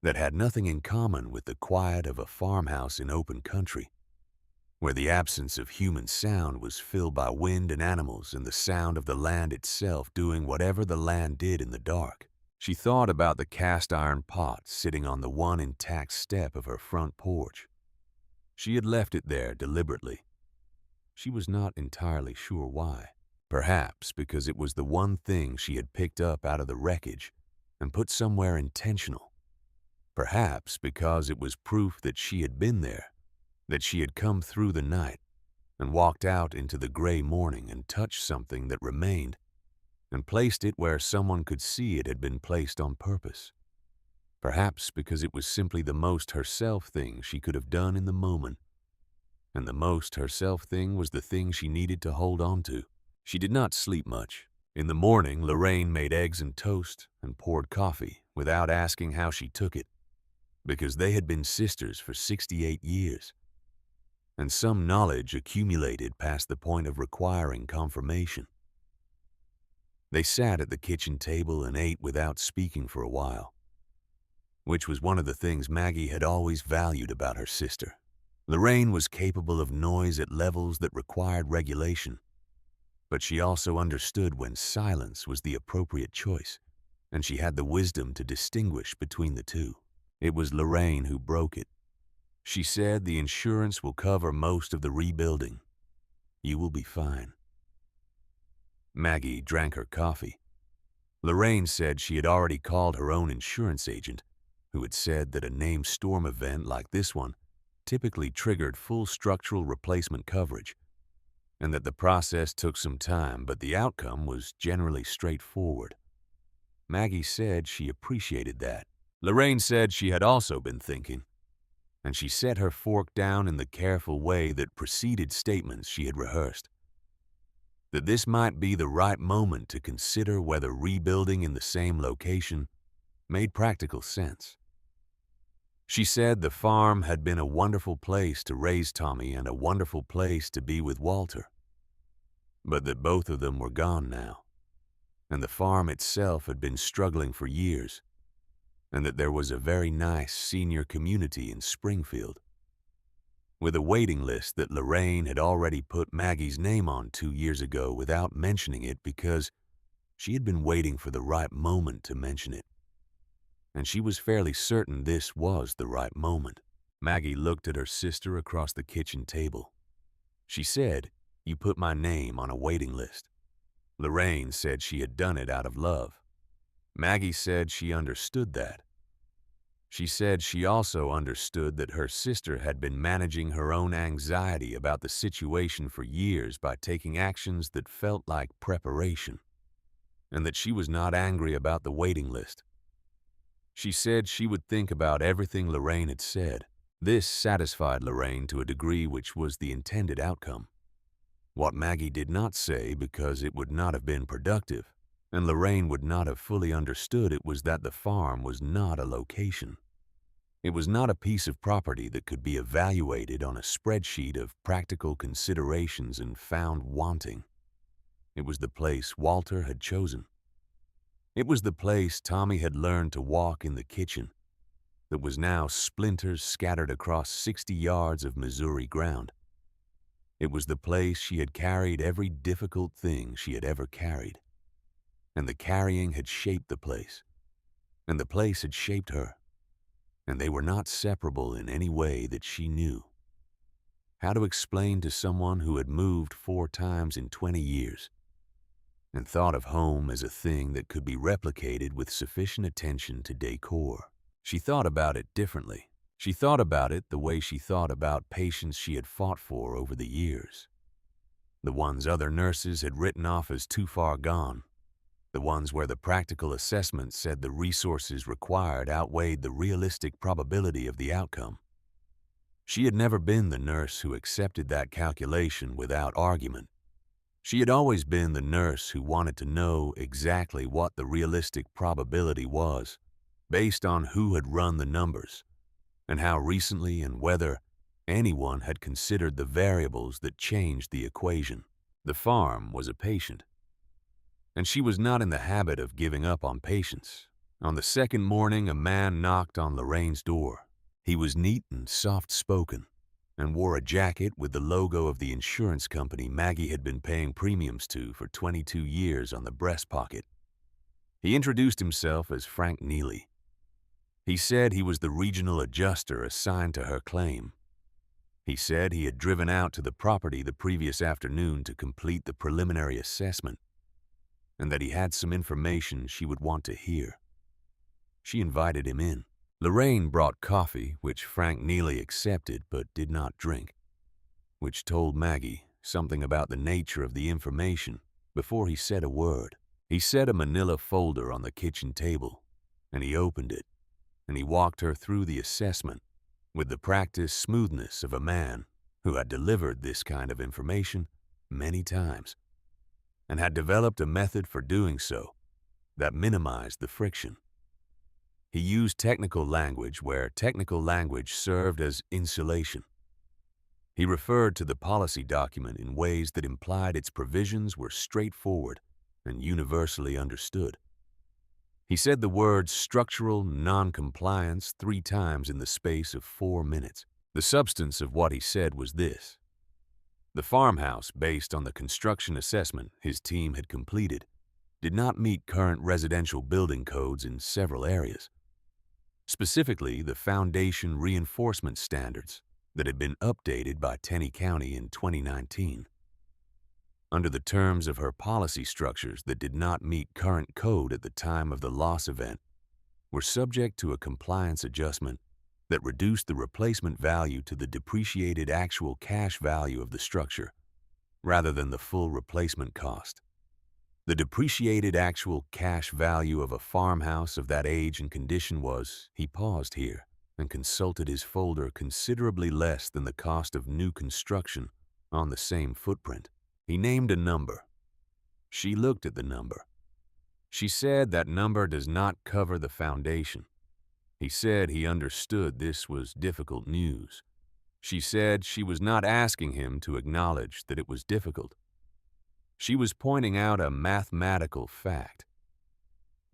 that had nothing in common with the quiet of a farmhouse in open country, where the absence of human sound was filled by wind and animals and the sound of the land itself doing whatever the land did in the dark. She thought about the cast iron pot sitting on the one intact step of her front porch. She had left it there deliberately, She was not entirely sure why. Perhaps because it was the one thing she had picked up out of the wreckage and put somewhere intentional. Perhaps because it was proof that she had been there, that she had come through the night and walked out into the gray morning and touched something that remained and placed it where someone could see it had been placed on purpose. Perhaps because it was simply the most herself thing she could have done in the moment, and the most herself thing was the thing she needed to hold on to. She did not sleep much. In the morning, Lorraine made eggs and toast and poured coffee without asking how she took it, because they had been sisters for 68 years, and some knowledge accumulated past the point of requiring confirmation. They sat at the kitchen table and ate without speaking for a while, which was one of the things Maggie had always valued about her sister. Lorraine was capable of noise at levels that required regulation, but she also understood when silence was the appropriate choice, and she had the wisdom to distinguish between the two. It was Lorraine who broke it. She said, "The insurance will cover most of the rebuilding. You will be fine." Maggie drank her coffee. Lorraine said she had already called her own insurance agent, who had said that a named storm event like this one typically triggered full structural replacement coverage, and that the process took some time, but the outcome was generally straightforward. Maggie said she appreciated that. Lorraine said she had also been thinking, and she set her fork down in the careful way that preceded statements she had rehearsed, that this might be the right moment to consider whether rebuilding in the same location made practical sense. She said the farm had been a wonderful place to raise Tommy and a wonderful place to be with Walter, but that both of them were gone now, and the farm itself had been struggling for years, and that there was a very nice senior community in Springfield, with a waiting list that Lorraine had already put Maggie's name on 2 years ago without mentioning it because she had been waiting for the right moment to mention it. And she was fairly certain this was the right moment. Maggie looked at her sister across the kitchen table. She said, "You put my name on a waiting list." Lorraine said she had done it out of love. Maggie said she understood that. She said she also understood that her sister had been managing her own anxiety about the situation for years by taking actions that felt like preparation, and that she was not angry about the waiting list. She said she would think about everything Lorraine had said. This satisfied Lorraine to a degree which was the intended outcome. What Maggie did not say, because it would not have been productive, and Lorraine would not have fully understood it, was that the farm was not a location. It was not a piece of property that could be evaluated on a spreadsheet of practical considerations and found wanting. It was the place Walter had chosen. It was the place Tommy had learned to walk in the kitchen that was now splinters scattered across 60 yards of Missouri ground. It was the place she had carried every difficult thing she had ever carried. And the carrying had shaped the place, and the place had shaped her, and they were not separable in any way that she knew. How to explain to someone who had moved 4 times in 20 years and thought of home as a thing that could be replicated with sufficient attention to decor? She thought about it differently. She thought about it the way she thought about patients she had fought for over the years. The ones other nurses had written off as too far gone. The ones where the practical assessment said the resources required outweighed the realistic probability of the outcome. She had never been the nurse who accepted that calculation without argument. She had always been the nurse who wanted to know exactly what the realistic probability was, based on who had run the numbers, and how recently and whether anyone had considered the variables that changed the equation. The farm was a patient, and she was not in the habit of giving up on patients. On the second morning, a man knocked on Lorraine's door. He was neat and soft-spoken, and wore a jacket with the logo of the insurance company Maggie had been paying premiums to for 22 years on the breast pocket. He introduced himself as Frank Neely. He said he was the regional adjuster assigned to her claim. He said he had driven out to the property the previous afternoon to complete the preliminary assessment, and that he had some information she would want to hear. She invited him in. Lorraine brought coffee, which Frank Neely accepted but did not drink, which told Maggie something about the nature of the information before he said a word. He set a manila folder on the kitchen table, and he opened it, and he walked her through the assessment with the practiced smoothness of a man who had delivered this kind of information many times and had developed a method for doing so that minimized the friction. He used technical language where technical language served as insulation. He referred to the policy document in ways that implied its provisions were straightforward and universally understood. He said the words structural non-compliance 3 times in the space of 4 minutes. The substance of what he said was this: the farmhouse, based on the construction assessment his team had completed, did not meet current residential building codes in several areas, specifically the foundation reinforcement standards that had been updated by Tenney County in 2019. Under the terms of her policy, structures that did not meet current code at the time of the loss event were subject to a compliance adjustment that reduced the replacement value to the depreciated actual cash value of the structure rather than the full replacement cost. The depreciated actual cash value of a farmhouse of that age and condition was, he paused here and consulted his folder, considerably less than the cost of new construction on the same footprint. He named a number. She looked at the number. She said that number does not cover the foundation. He said he understood this was difficult news. She said she was not asking him to acknowledge that it was difficult. She was pointing out a mathematical fact.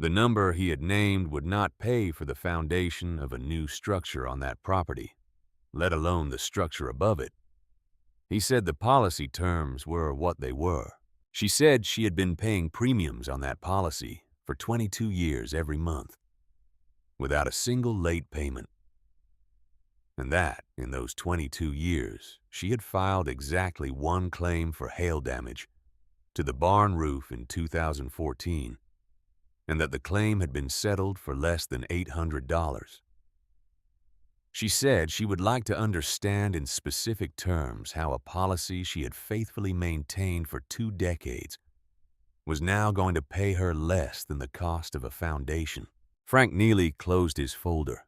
The number he had named would not pay for the foundation of a new structure on that property, let alone the structure above it. He said the policy terms were what they were. She said she had been paying premiums on that policy for 22 years every month, without a single late payment. And that, in those 22 years, she had filed exactly 1 claim for hail damage to the barn roof in 2014, and that the claim had been settled for less than $800. She said she would like to understand in specific terms how a policy she had faithfully maintained for 2 decades was now going to pay her less than the cost of a foundation. Frank Neely closed his folder.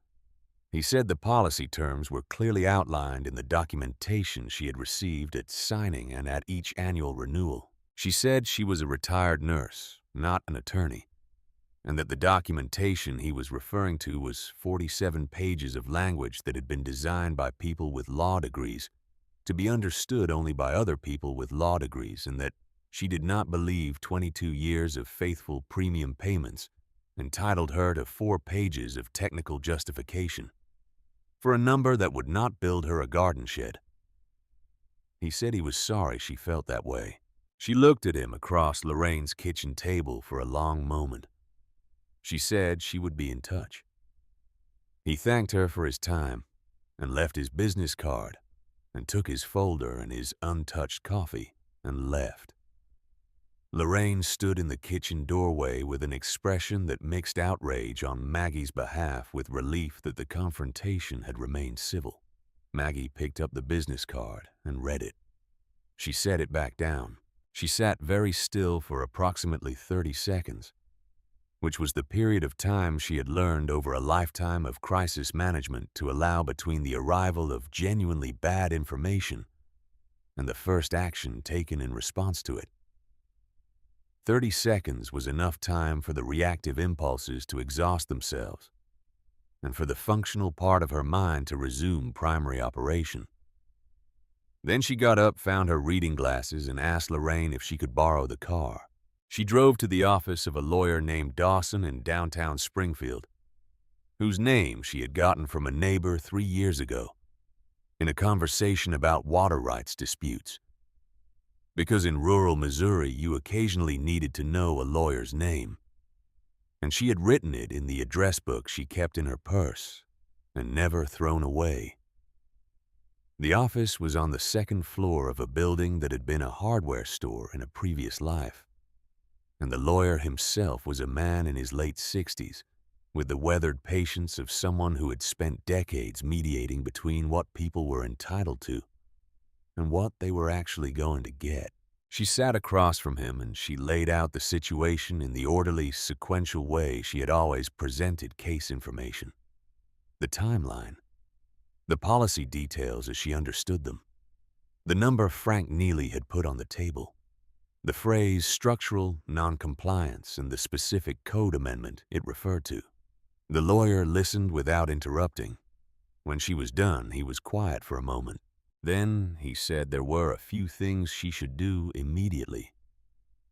He said the policy terms were clearly outlined in the documentation she had received at signing and at each annual renewal. She said she was a retired nurse, not an attorney, and that the documentation he was referring to was 47 pages of language that had been designed by people with law degrees to be understood only by other people with law degrees, and that she did not believe 22 years of faithful premium payments entitled her to 4 pages of technical justification for a number that would not build her a garden shed. He said he was sorry she felt that way. She looked at him across Lorraine's kitchen table for a long moment. She said she would be in touch. He thanked her for his time and left his business card and took his folder and his untouched coffee and left. Lorraine stood in the kitchen doorway with an expression that mixed outrage on Maggie's behalf with relief that the confrontation had remained civil. Maggie picked up the business card and read it. She set it back down. She sat very still for approximately 30 seconds, which was the period of time she had learned over a lifetime of crisis management to allow between the arrival of genuinely bad information and the first action taken in response to it. 30 seconds was enough time for the reactive impulses to exhaust themselves and for the functional part of her mind to resume primary operation. Then she got up, found her reading glasses, and asked Lorraine if she could borrow the car. She drove to the office of a lawyer named Dawson in downtown Springfield, whose name she had gotten from a neighbor 3 years ago in a conversation about water rights disputes. Because in rural Missouri you occasionally needed to know a lawyer's name, and she had written it in the address book she kept in her purse and never thrown away. The office was on the second floor of a building that had been a hardware store in a previous life, and the lawyer himself was a man in his late 60s, with the weathered patience of someone who had spent decades mediating between what people were entitled to and what they were actually going to get. She sat across from him and she laid out the situation in the orderly, sequential way she had always presented case information. The timeline, the policy details as she understood them, the number Frank Neely had put on the table, the phrase structural noncompliance and the specific code amendment it referred to. The lawyer listened without interrupting. When she was done, he was quiet for a moment. Then he said there were a few things she should do immediately.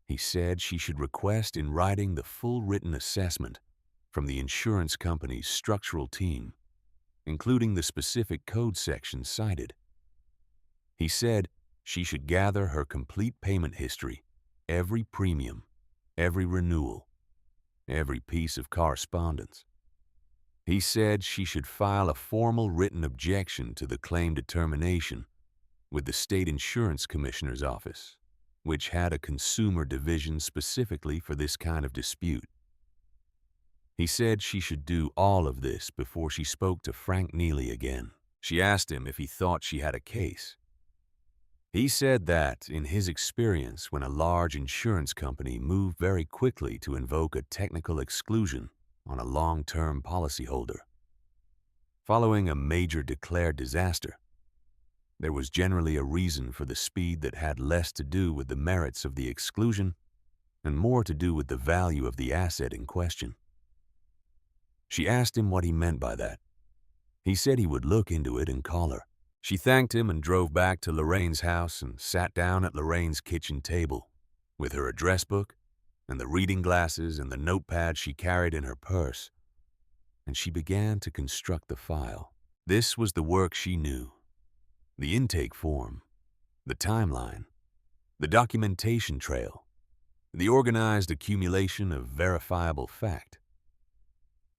He said she should request in writing the full written assessment from the insurance company's structural team, including the specific code section cited. He said she should gather her complete payment history, every premium, every renewal, every piece of correspondence. He said she should file a formal written objection to the claim determination with the State Insurance Commissioner's office, which had a consumer division specifically for this kind of dispute. He said she should do all of this before she spoke to Frank Neely again. She asked him if he thought she had a case. He said that, in his experience, when a large insurance company moved very quickly to invoke a technical exclusion on a long-term policyholder, following a major declared disaster, there was generally a reason for the speed that had less to do with the merits of the exclusion and more to do with the value of the asset in question. She asked him what he meant by that. He said he would look into it and call her. She thanked him and drove back to Lorraine's house and sat down at Lorraine's kitchen table with her address book and the reading glasses and the notepad she carried in her purse, and she began to construct the file. This was the work she knew: the intake form, the timeline, the documentation trail, the organized accumulation of verifiable fact.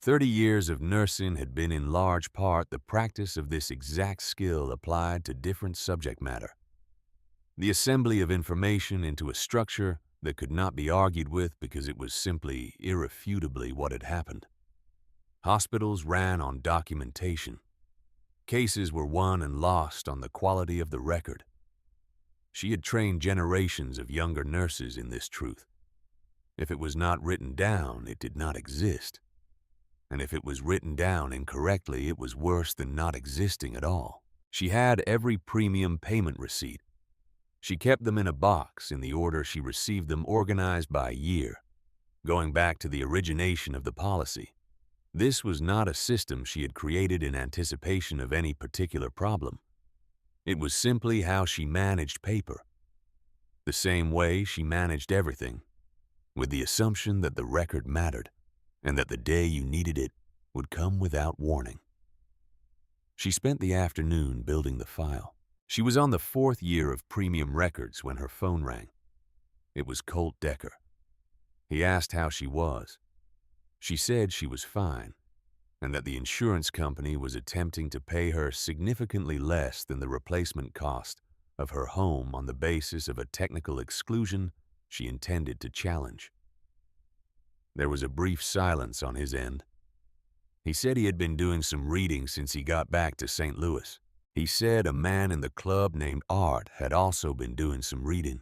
30 years of nursing had been in large part the practice of this exact skill applied to different subject matter. The assembly of information into a structure that could not be argued with because it was simply irrefutably what had happened. Hospitals ran on documentation. Cases were won and lost on the quality of the record. She had trained generations of younger nurses in this truth. If it was not written down, it did not exist. And if it was written down incorrectly, it was worse than not existing at all. She had every premium payment receipt. She kept them in a box in the order she received them, organized by year, going back to the origination of the policy. This was not a system she had created in anticipation of any particular problem. It was simply how she managed paper, the same way she managed everything, with the assumption that the record mattered and that the day you needed it would come without warning. She spent the afternoon building the file. She was on the 4th year of premium records when her phone rang. It was Colt Decker. He asked how she was. She said she was fine, and that the insurance company was attempting to pay her significantly less than the replacement cost of her home on the basis of a technical exclusion she intended to challenge. There was a brief silence on his end. He said he had been doing some reading since he got back to St. Louis. He said a man in the club named Art had also been doing some reading.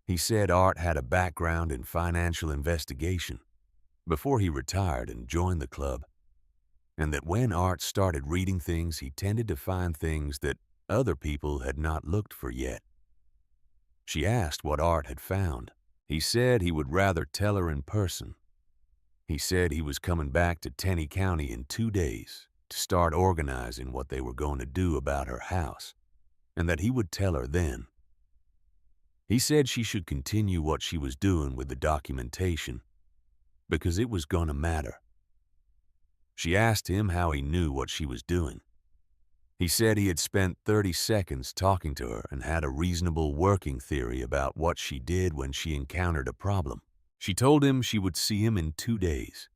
He said Art had a background in financial investigation before he retired and joined the club, and that when Art started reading things, he tended to find things that other people had not looked for yet. She asked what Art had found. He said he would rather tell her in person. He said he was coming back to Tenney County in 2 days to start organizing what they were going to do about her house, and that he would tell her then. He said she should continue what she was doing with the documentation, because it was going to matter. She asked him how he knew what she was doing. He said he had spent 30 seconds talking to her and had a reasonable working theory about what she did when she encountered a problem. She told him she would see him in 2 days.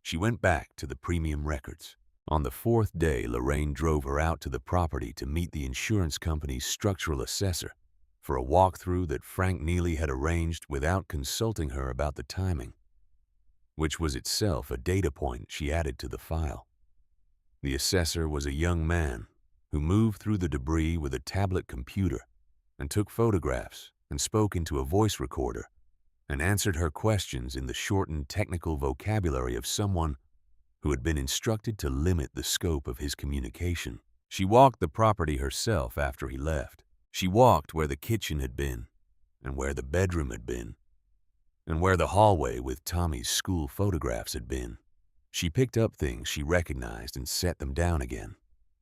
She went back to the premium records. On the fourth day, Lorraine drove her out to the property to meet the insurance company's structural assessor for a walkthrough that Frank Neely had arranged without consulting her about the timing, which was itself a data point she added to the file. The assessor was a young man who moved through the debris with a tablet computer and took photographs and spoke into a voice recorder and answered her questions in the shortened technical vocabulary of someone who had been instructed to limit the scope of his communication. She walked the property herself after he left. She walked where the kitchen had been, and where the bedroom had been, and where the hallway with Tommy's school photographs had been. She picked up things she recognized and set them down again.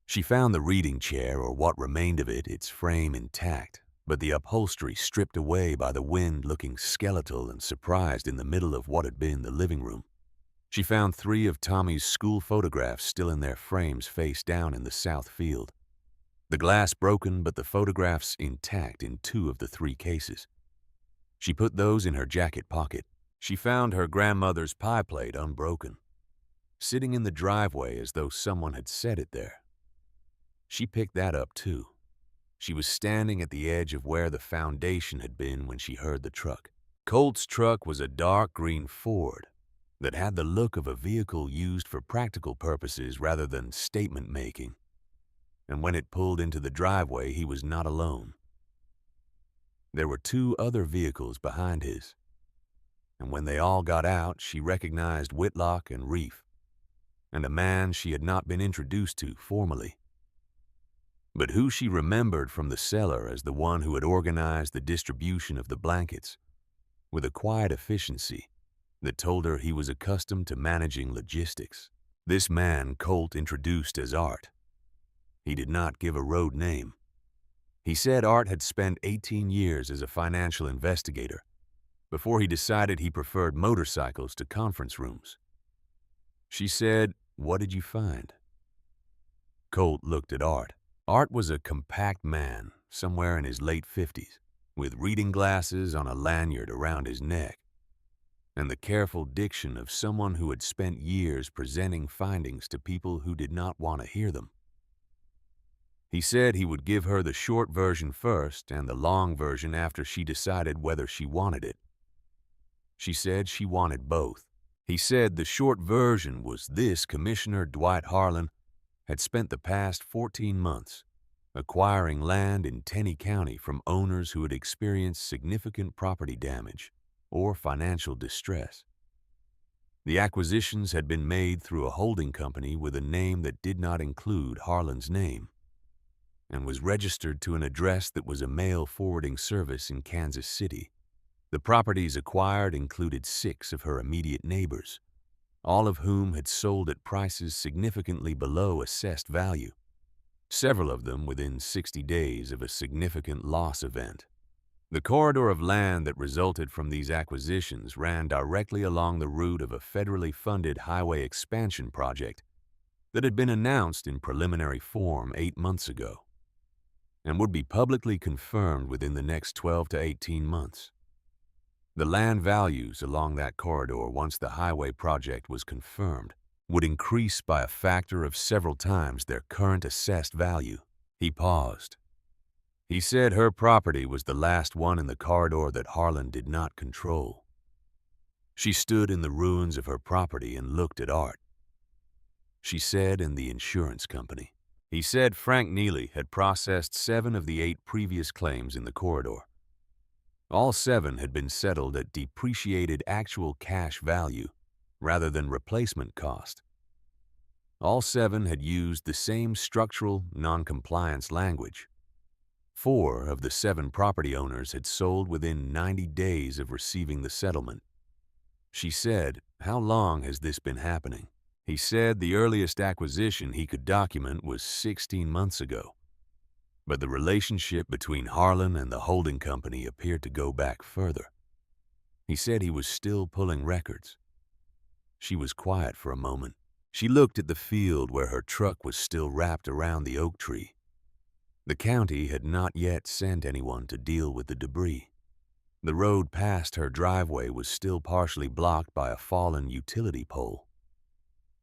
She found the reading chair, or what remained of it, its frame intact, but the upholstery stripped away by the wind, looking skeletal and surprised in the middle of what had been the living room. She found 3 of Tommy's school photographs still in their frames face down in the south field. The glass broken, but the photographs intact in 2 of the 3 cases. She put those in her jacket pocket. She found her grandmother's pie plate unbroken, sitting in the driveway as though someone had set it there. She picked that up too. She was standing at the edge of where the foundation had been when she heard the truck. Colt's truck was a dark green Ford that had the look of a vehicle used for practical purposes rather than statement-making. And when it pulled into the driveway, he was not alone. There were 2 other vehicles behind his, and when they all got out, she recognized Whitlock and Reef, and a man she had not been introduced to formally, but who she remembered from the cellar as the one who had organized the distribution of the blankets with a quiet efficiency that told her he was accustomed to managing logistics. This man Colt introduced as Art. He did not give a road name. He said Art had spent 18 years as a financial investigator before he decided he preferred motorcycles to conference rooms. She said, "What did you find?" Colt looked at Art. Art was a compact man, somewhere in his late 50s, with reading glasses on a lanyard around his neck, and the careful diction of someone who had spent years presenting findings to people who did not want to hear them. He said he would give her the short version first and the long version after she decided whether she wanted it. She said she wanted both. He said the short version was this: Commissioner Dwight Harlan had spent the past 14 months acquiring land in Tenney County from owners who had experienced significant property damage or financial distress. The acquisitions had been made through a holding company with a name that did not include Harlan's name, and was registered to an address that was a mail forwarding service in Kansas City. The properties acquired included 6 of her immediate neighbors, all of whom had sold at prices significantly below assessed value, several of them within 60 days of a significant loss event. The corridor of land that resulted from these acquisitions ran directly along the route of a federally funded highway expansion project that had been announced in preliminary form 8 months ago and would be publicly confirmed within the next 12 to 18 months. The land values along that corridor, once the highway project was confirmed, would increase by a factor of several times their current assessed value. He paused. He said her property was the last one in the corridor that Harlan did not control. She stood in the ruins of her property and looked at Art. She said, "In the insurance company." He said Frank Neely had processed 7 of the 8 previous claims in the corridor. All 7 had been settled at depreciated actual cash value rather than replacement cost. All 7 had used the same structural non-compliance language. 4 of the 7 property owners had sold within 90 days of receiving the settlement. She said, "How long has this been happening?" He said the earliest acquisition he could document was 16 months ago, but the relationship between Harlan and the holding company appeared to go back further. He said he was still pulling records. She was quiet for a moment. She looked at the field where her truck was still wrapped around the oak tree. The county had not yet sent anyone to deal with the debris. The road past her driveway was still partially blocked by a fallen utility pole.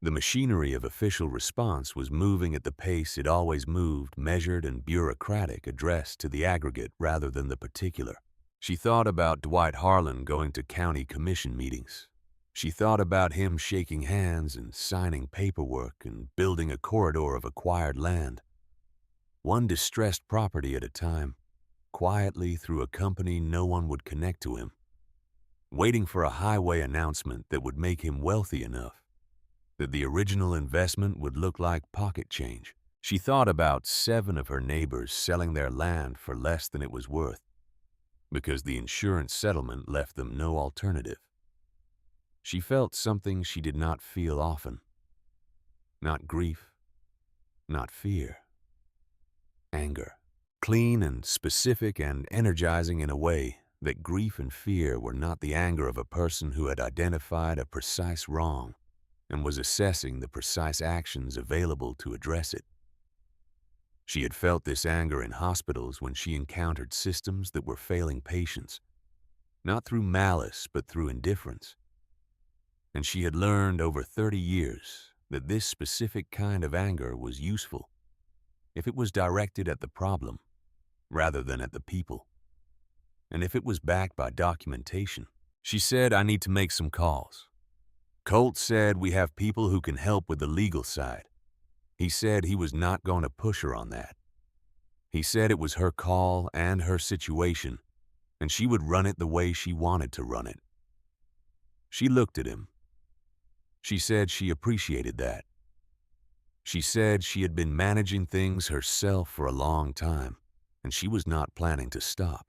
The machinery of official response was moving at the pace it always moved, measured and bureaucratic, addressed to the aggregate rather than the particular. She thought about Dwight Harlan going to county commission meetings. She thought about him shaking hands and signing paperwork and building a corridor of acquired land, one distressed property at a time, quietly through a company no one would connect to him, waiting for a highway announcement that would make him wealthy enough that the original investment would look like pocket change. She thought about 7 of her neighbors selling their land for less than it was worth, because the insurance settlement left them no alternative. She felt something she did not feel often. Not grief, not fear. Anger. Clean and specific and energizing in a way that grief and fear were not the anger of a person who had identified a precise wrong and was assessing the precise actions available to address it. She had felt this anger in hospitals when she encountered systems that were failing patients, not through malice but through indifference. And she had learned over 30 years that this specific kind of anger was useful if it was directed at the problem rather than at the people, and if it was backed by documentation. She said, "I need to make some calls." Colt said, "We have people who can help with the legal side." He said he was not going to push her on that. He said it was her call and her situation, and she would run it the way she wanted to run it. She looked at him. She said she appreciated that. She said she had been managing things herself for a long time, and she was not planning to stop.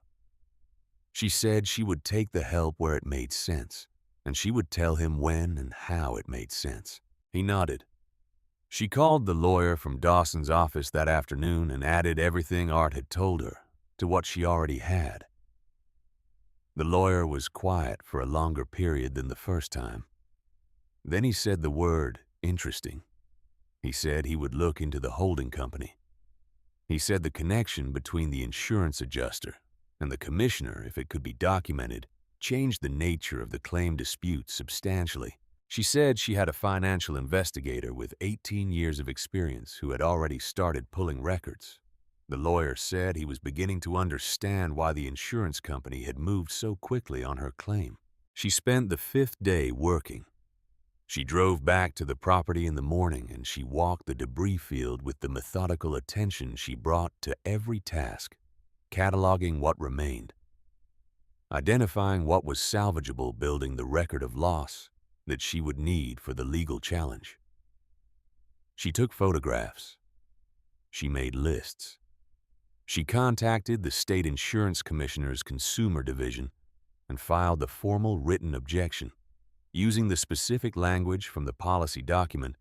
She said she would take the help where it made sense, and she would tell him when and how it made sense. He nodded. She called the lawyer from Dawson's office that afternoon and added everything Art had told her to what she already had. The lawyer was quiet for a longer period than the first time. Then he said the word interesting. He said he would look into the holding company. He said the connection between the insurance adjuster and the commissioner, if it could be documented, changed the nature of the claim dispute substantially. She said she had a financial investigator with 18 years of experience who had already started pulling records. The lawyer said he was beginning to understand why the insurance company had moved so quickly on her claim. She spent the 5th day working. She drove back to the property in the morning and she walked the debris field with the methodical attention she brought to every task, cataloging what remained, identifying what was salvageable, building the record of loss that she would need for the legal challenge. She took photographs. She made lists. She contacted the state insurance commissioner's consumer division and filed the formal written objection, using the specific language from the policy document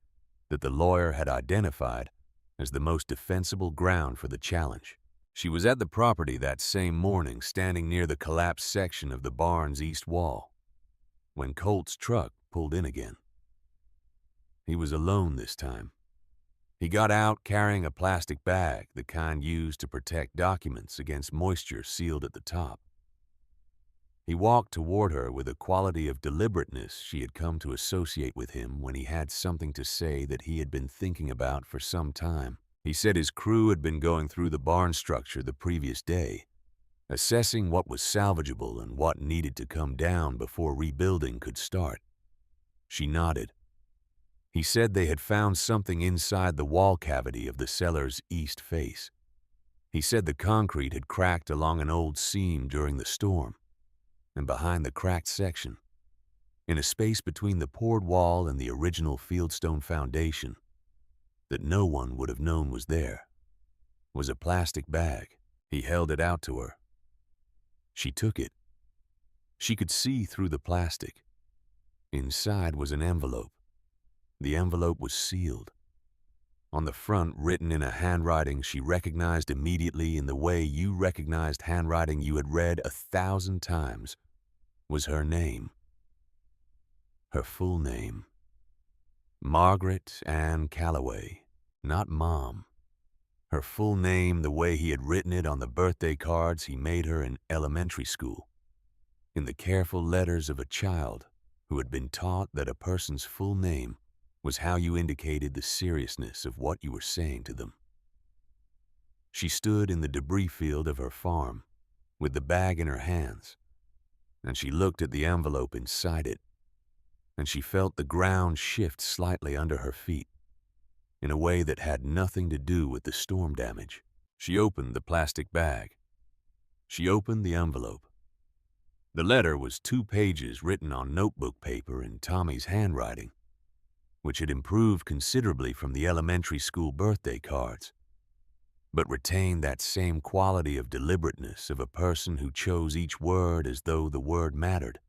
that the lawyer had identified as the most defensible ground for the challenge. She was at the property that same morning, standing near the collapsed section of the barn's east wall, when Colt's truck pulled in again. He was alone this time. He got out carrying a plastic bag, the kind used to protect documents against moisture sealed at the top. He walked toward her with a quality of deliberateness she had come to associate with him when he had something to say that he had been thinking about for some time. He said his crew had been going through the barn structure the previous day, assessing what was salvageable and what needed to come down before rebuilding could start. She nodded. He said they had found something inside the wall cavity of the cellar's east face. He said the concrete had cracked along an old seam during the storm, and behind the cracked section, in a space between the poured wall and the original fieldstone foundation that no one would have known was there, was a plastic bag. He held it out to her. She took it. She could see through the plastic. Inside was an envelope. The envelope was sealed. On the front, written in a handwriting she recognized immediately in the way you recognized handwriting you had read 1,000 times, was her name. Her full name. Margaret Ann Calloway, not Mom. Her full name the way he had written it on the birthday cards he made her in elementary school, in the careful letters of a child who had been taught that a person's full name was how you indicated the seriousness of what you were saying to them. She stood in the debris field of her farm, with the bag in her hands, and she looked at the envelope inside it, and she felt the ground shift slightly under her feet, in a way that had nothing to do with the storm damage. She opened the plastic bag. She opened the envelope. The letter was 2 pages written on notebook paper in Tommy's handwriting, which had improved considerably from the elementary school birthday cards, but retained that same quality of deliberateness of a person who chose each word as though the word mattered,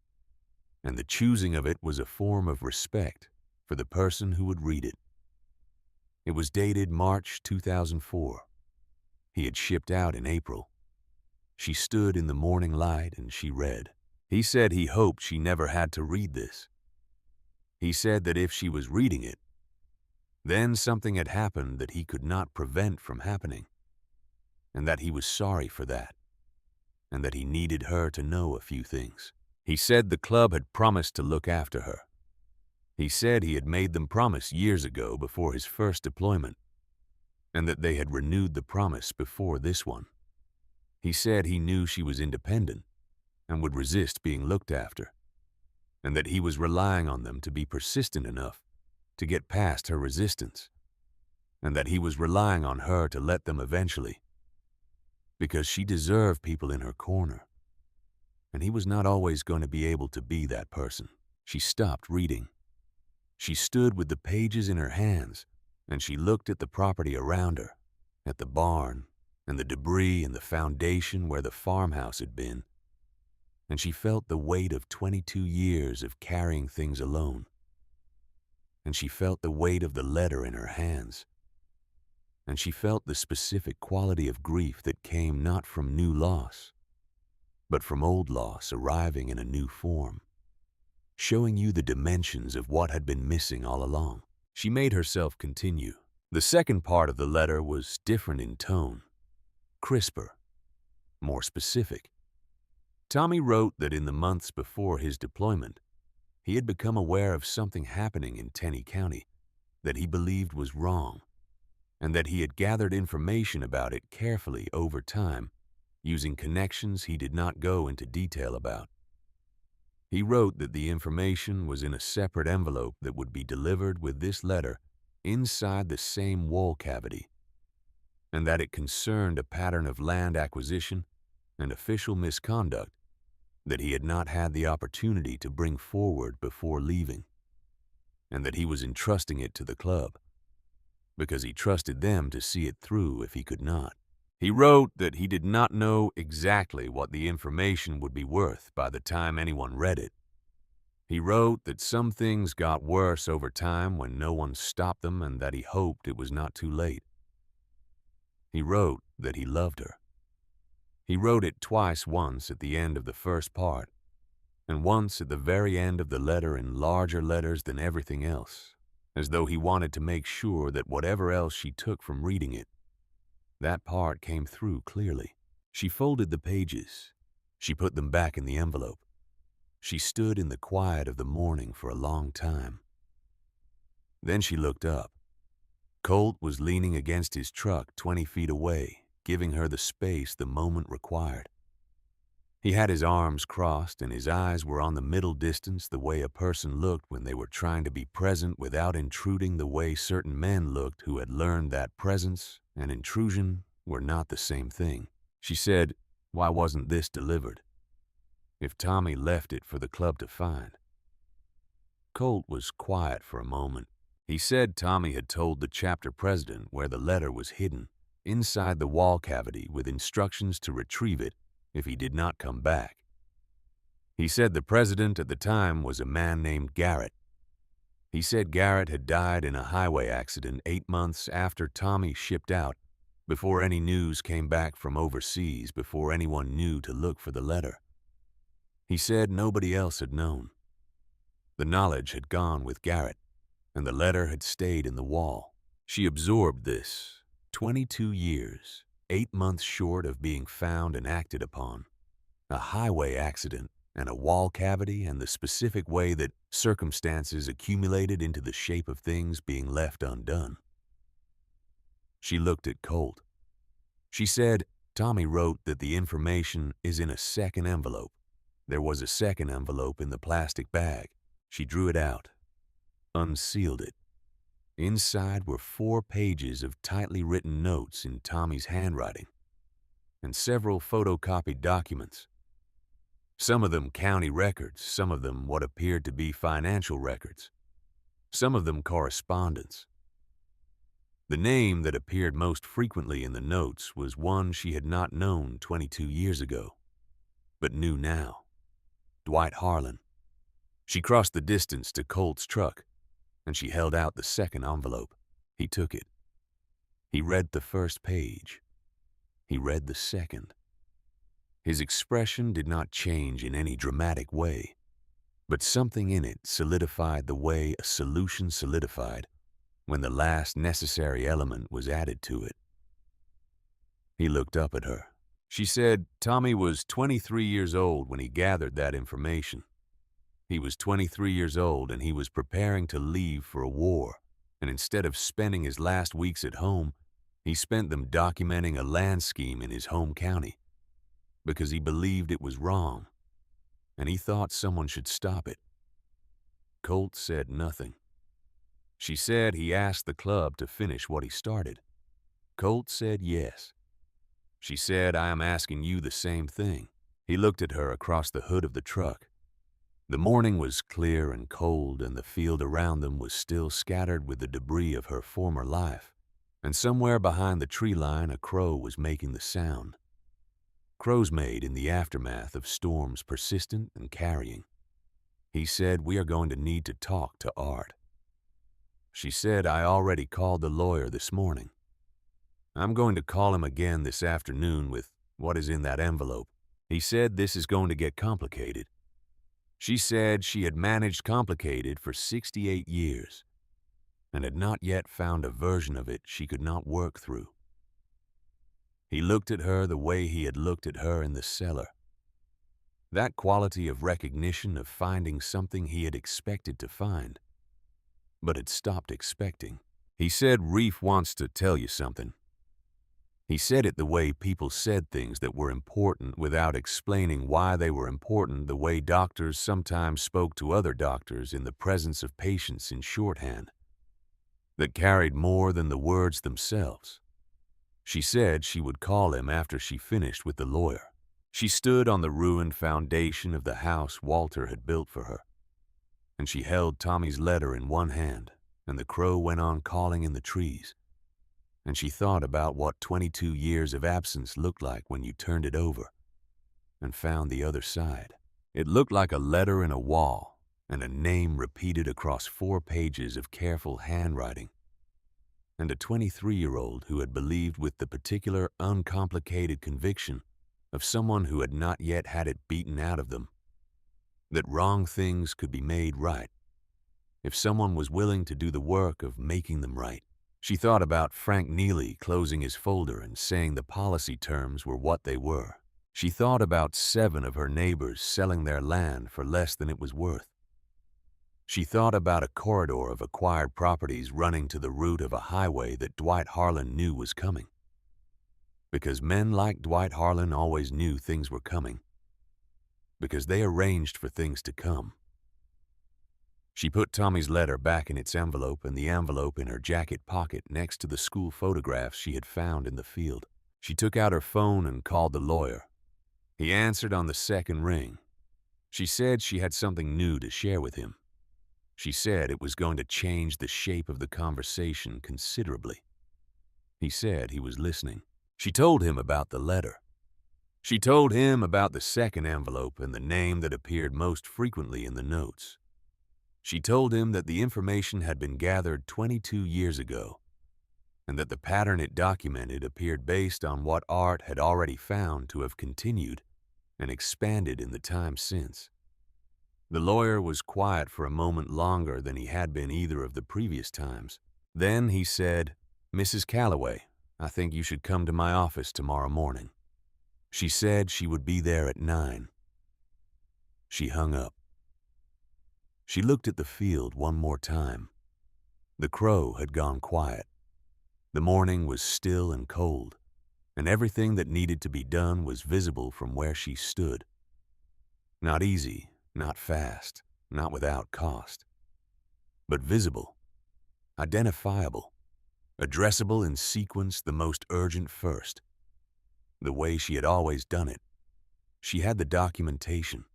and the choosing of it was a form of respect for the person who would read it. It was dated March 2004. He had shipped out in April. She stood in the morning light and she read. He said he hoped she never had to read this. He said that if she was reading it, then something had happened that he could not prevent from happening, and that he was sorry for that, and that he needed her to know a few things. He said the club had promised to look after her. He said he had made them promise years ago before his first deployment, and that they had renewed the promise before this one. He said he knew she was independent and would resist being looked after, and that he was relying on them to be persistent enough to get past her resistance, and that he was relying on her to let them eventually, because she deserved people in her corner, and he was not always going to be able to be that person. She stopped reading. She stood with the pages in her hands, and she looked at the property around her, at the barn, and the debris and the foundation where the farmhouse had been, and she felt the weight of 22 years of carrying things alone, and she felt the weight of the letter in her hands, and she felt the specific quality of grief that came not from new loss, but from old loss arriving in a new form, showing you the dimensions of what had been missing all along. She made herself continue. The second part of the letter was different in tone, crisper, more specific. Tommy wrote that in the months before his deployment, he had become aware of something happening in Tenney County that he believed was wrong, and that he had gathered information about it carefully over time, using connections he did not go into detail about. He wrote that the information was in a separate envelope that would be delivered with this letter inside the same wall cavity, and that it concerned a pattern of land acquisition and official misconduct that he had not had the opportunity to bring forward before leaving, and that he was entrusting it to the club, because he trusted them to see it through if he could not. He wrote that he did not know exactly what the information would be worth by the time anyone read it. He wrote that some things got worse over time when no one stopped them, and that he hoped it was not too late. He wrote that he loved her. He wrote it twice, once at the end of the first part, and once at the very end of the letter in larger letters than everything else, as though he wanted to make sure that whatever else she took from reading it, that part came through clearly. She folded the pages. She put them back in the envelope. She stood in the quiet of the morning for a long time. Then she looked up. Colt was leaning against his truck 20 feet away, giving her the space the moment required. He had his arms crossed and his eyes were on the middle distance, the way a person looked when they were trying to be present without intruding, the way certain men looked who had learned that presence and intrusion were not the same thing. She said, "Why wasn't this delivered? If Tommy left it for the club to find." Colt was quiet for a moment. He said Tommy had told the chapter president where the letter was hidden, inside the wall cavity, with instructions to retrieve it if he did not come back. He said the president at the time was a man named Garrett. He said Garrett had died in a highway accident 8 months after Tommy shipped out, before any news came back from overseas, before anyone knew to look for the letter. He said nobody else had known. The knowledge had gone with Garrett, and the letter had stayed in the wall. She absorbed this. 22 years, 8 months short of being found and acted upon. A highway accident and a wall cavity and the specific way that circumstances accumulated into the shape of things being left undone. She looked at Colt. She said, Tommy wrote that the information is in a second envelope. There was a second envelope in the plastic bag. She drew it out, unsealed it. Inside were 4 pages of tightly written notes in Tommy's handwriting and several photocopied documents. Some of them county records, some of them what appeared to be financial records, some of them correspondence. The name that appeared most frequently in the notes was one she had not known 22 years ago, but knew now. Dwight Harlan. She crossed the distance to Colt's truck, and she held out the second envelope. He took it. He read the first page. He read the second. His expression did not change in any dramatic way, but something in it solidified the way a solution solidified when the last necessary element was added to it. He looked up at her. She said Tommy was 23 years old when he gathered that information. He was 23 years old and he was preparing to leave for a war, and instead of spending his last weeks at home, he spent them documenting a land scheme in his home county because he believed it was wrong, and he thought someone should stop it. Colt said nothing. She said he asked the club to finish what he started. Colt said yes. She said, I am asking you the same thing. He looked at her across the hood of the truck. The morning was clear and cold, and the field around them was still scattered with the debris of her former life, and somewhere behind the tree line a crow was making the sound. Crows made in the aftermath of storms persistent and carrying. He said, we are going to need to talk to Art. She said, I already called the lawyer this morning. I'm going to call him again this afternoon with what is in that envelope. He said this is going to get complicated. She said she had managed complicated for 68 years and had not yet found a version of it she could not work through. He looked at her the way he had looked at her in the cellar. That quality of recognition of finding something he had expected to find, but had stopped expecting. He said, Reef wants to tell you something. He said it the way people said things that were important without explaining why they were important, the way doctors sometimes spoke to other doctors in the presence of patients in shorthand that carried more than the words themselves. She said she would call him after she finished with the lawyer. She stood on the ruined foundation of the house Walter had built for her, and she held Tommy's letter in one hand, and the crow went on calling in the trees. And she thought about what 22 years of absence looked like when you turned it over and found the other side. It looked like a letter in a wall and a name repeated across 4 pages of careful handwriting, and a 23-year-old who had believed with the particular uncomplicated conviction of someone who had not yet had it beaten out of them that wrong things could be made right if someone was willing to do the work of making them right. She thought about Frank Neely closing his folder and saying the policy terms were what they were. She thought about 7 of her neighbors selling their land for less than it was worth. She thought about a corridor of acquired properties running to the route of a highway that Dwight Harlan knew was coming. Because men like Dwight Harlan always knew things were coming. Because they arranged for things to come. She put Tommy's letter back in its envelope and the envelope in her jacket pocket next to the school photographs she had found in the field. She took out her phone and called the lawyer. He answered on the second ring. She said she had something new to share with him. She said it was going to change the shape of the conversation considerably. He said he was listening. She told him about the letter. She told him about the second envelope and the name that appeared most frequently in the notes. She told him that the information had been gathered 22 years ago, and that the pattern it documented appeared based on what Art had already found to have continued and expanded in the time since. The lawyer was quiet for a moment longer than he had been either of the previous times. Then he said, Mrs. Calloway, I think you should come to my office tomorrow morning. She said she would be there at 9. She hung up. She looked at the field one more time. The crow had gone quiet. The morning was still and cold, and everything that needed to be done was visible from where she stood. Not easy, not fast, not without cost, but visible, identifiable, addressable in sequence, the most urgent first. The way she had always done it. She had the documentation.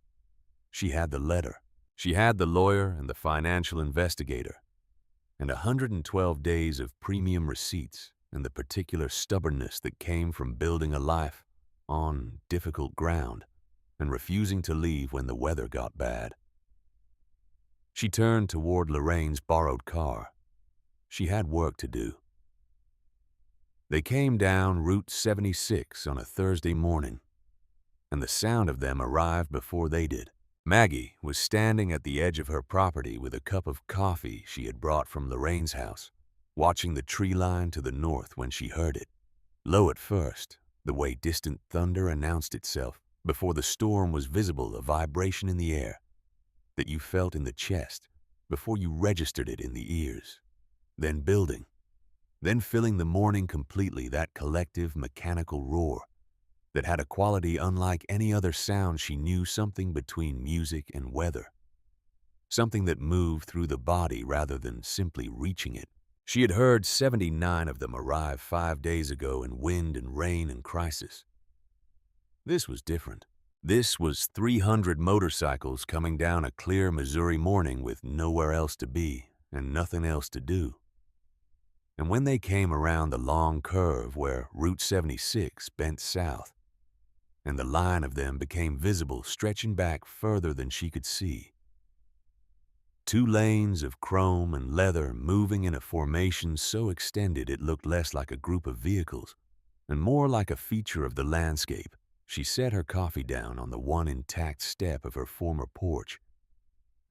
She had the letter. She had the lawyer and the financial investigator, and 112 days of premium receipts and the particular stubbornness that came from building a life on difficult ground and refusing to leave when the weather got bad. She turned toward Lorraine's borrowed car. She had work to do. They came down Route 76 on a Thursday morning, and the sound of them arrived before they did. Maggie was standing at the edge of her property with a cup of coffee she had brought from Lorraine's house, watching the tree line to the north when she heard it. Low at first, the way distant thunder announced itself before the storm was visible, a vibration in the air that you felt in the chest before you registered it in the ears, then building, then filling the morning completely, that collective mechanical roar that had a quality unlike any other sound she knew, something between music and weather, something that moved through the body rather than simply reaching it. She had heard 79 of them arrive 5 days ago in wind and rain and crisis. This was different. This was 300 motorcycles coming down a clear Missouri morning with nowhere else to be and nothing else to do. And when they came around the long curve where Route 76 bent south, and the line of them became visible, stretching back further than she could see. 2 lanes of chrome and leather moving in a formation so extended it looked less like a group of vehicles and more like a feature of the landscape. She set her coffee down on the one intact step of her former porch,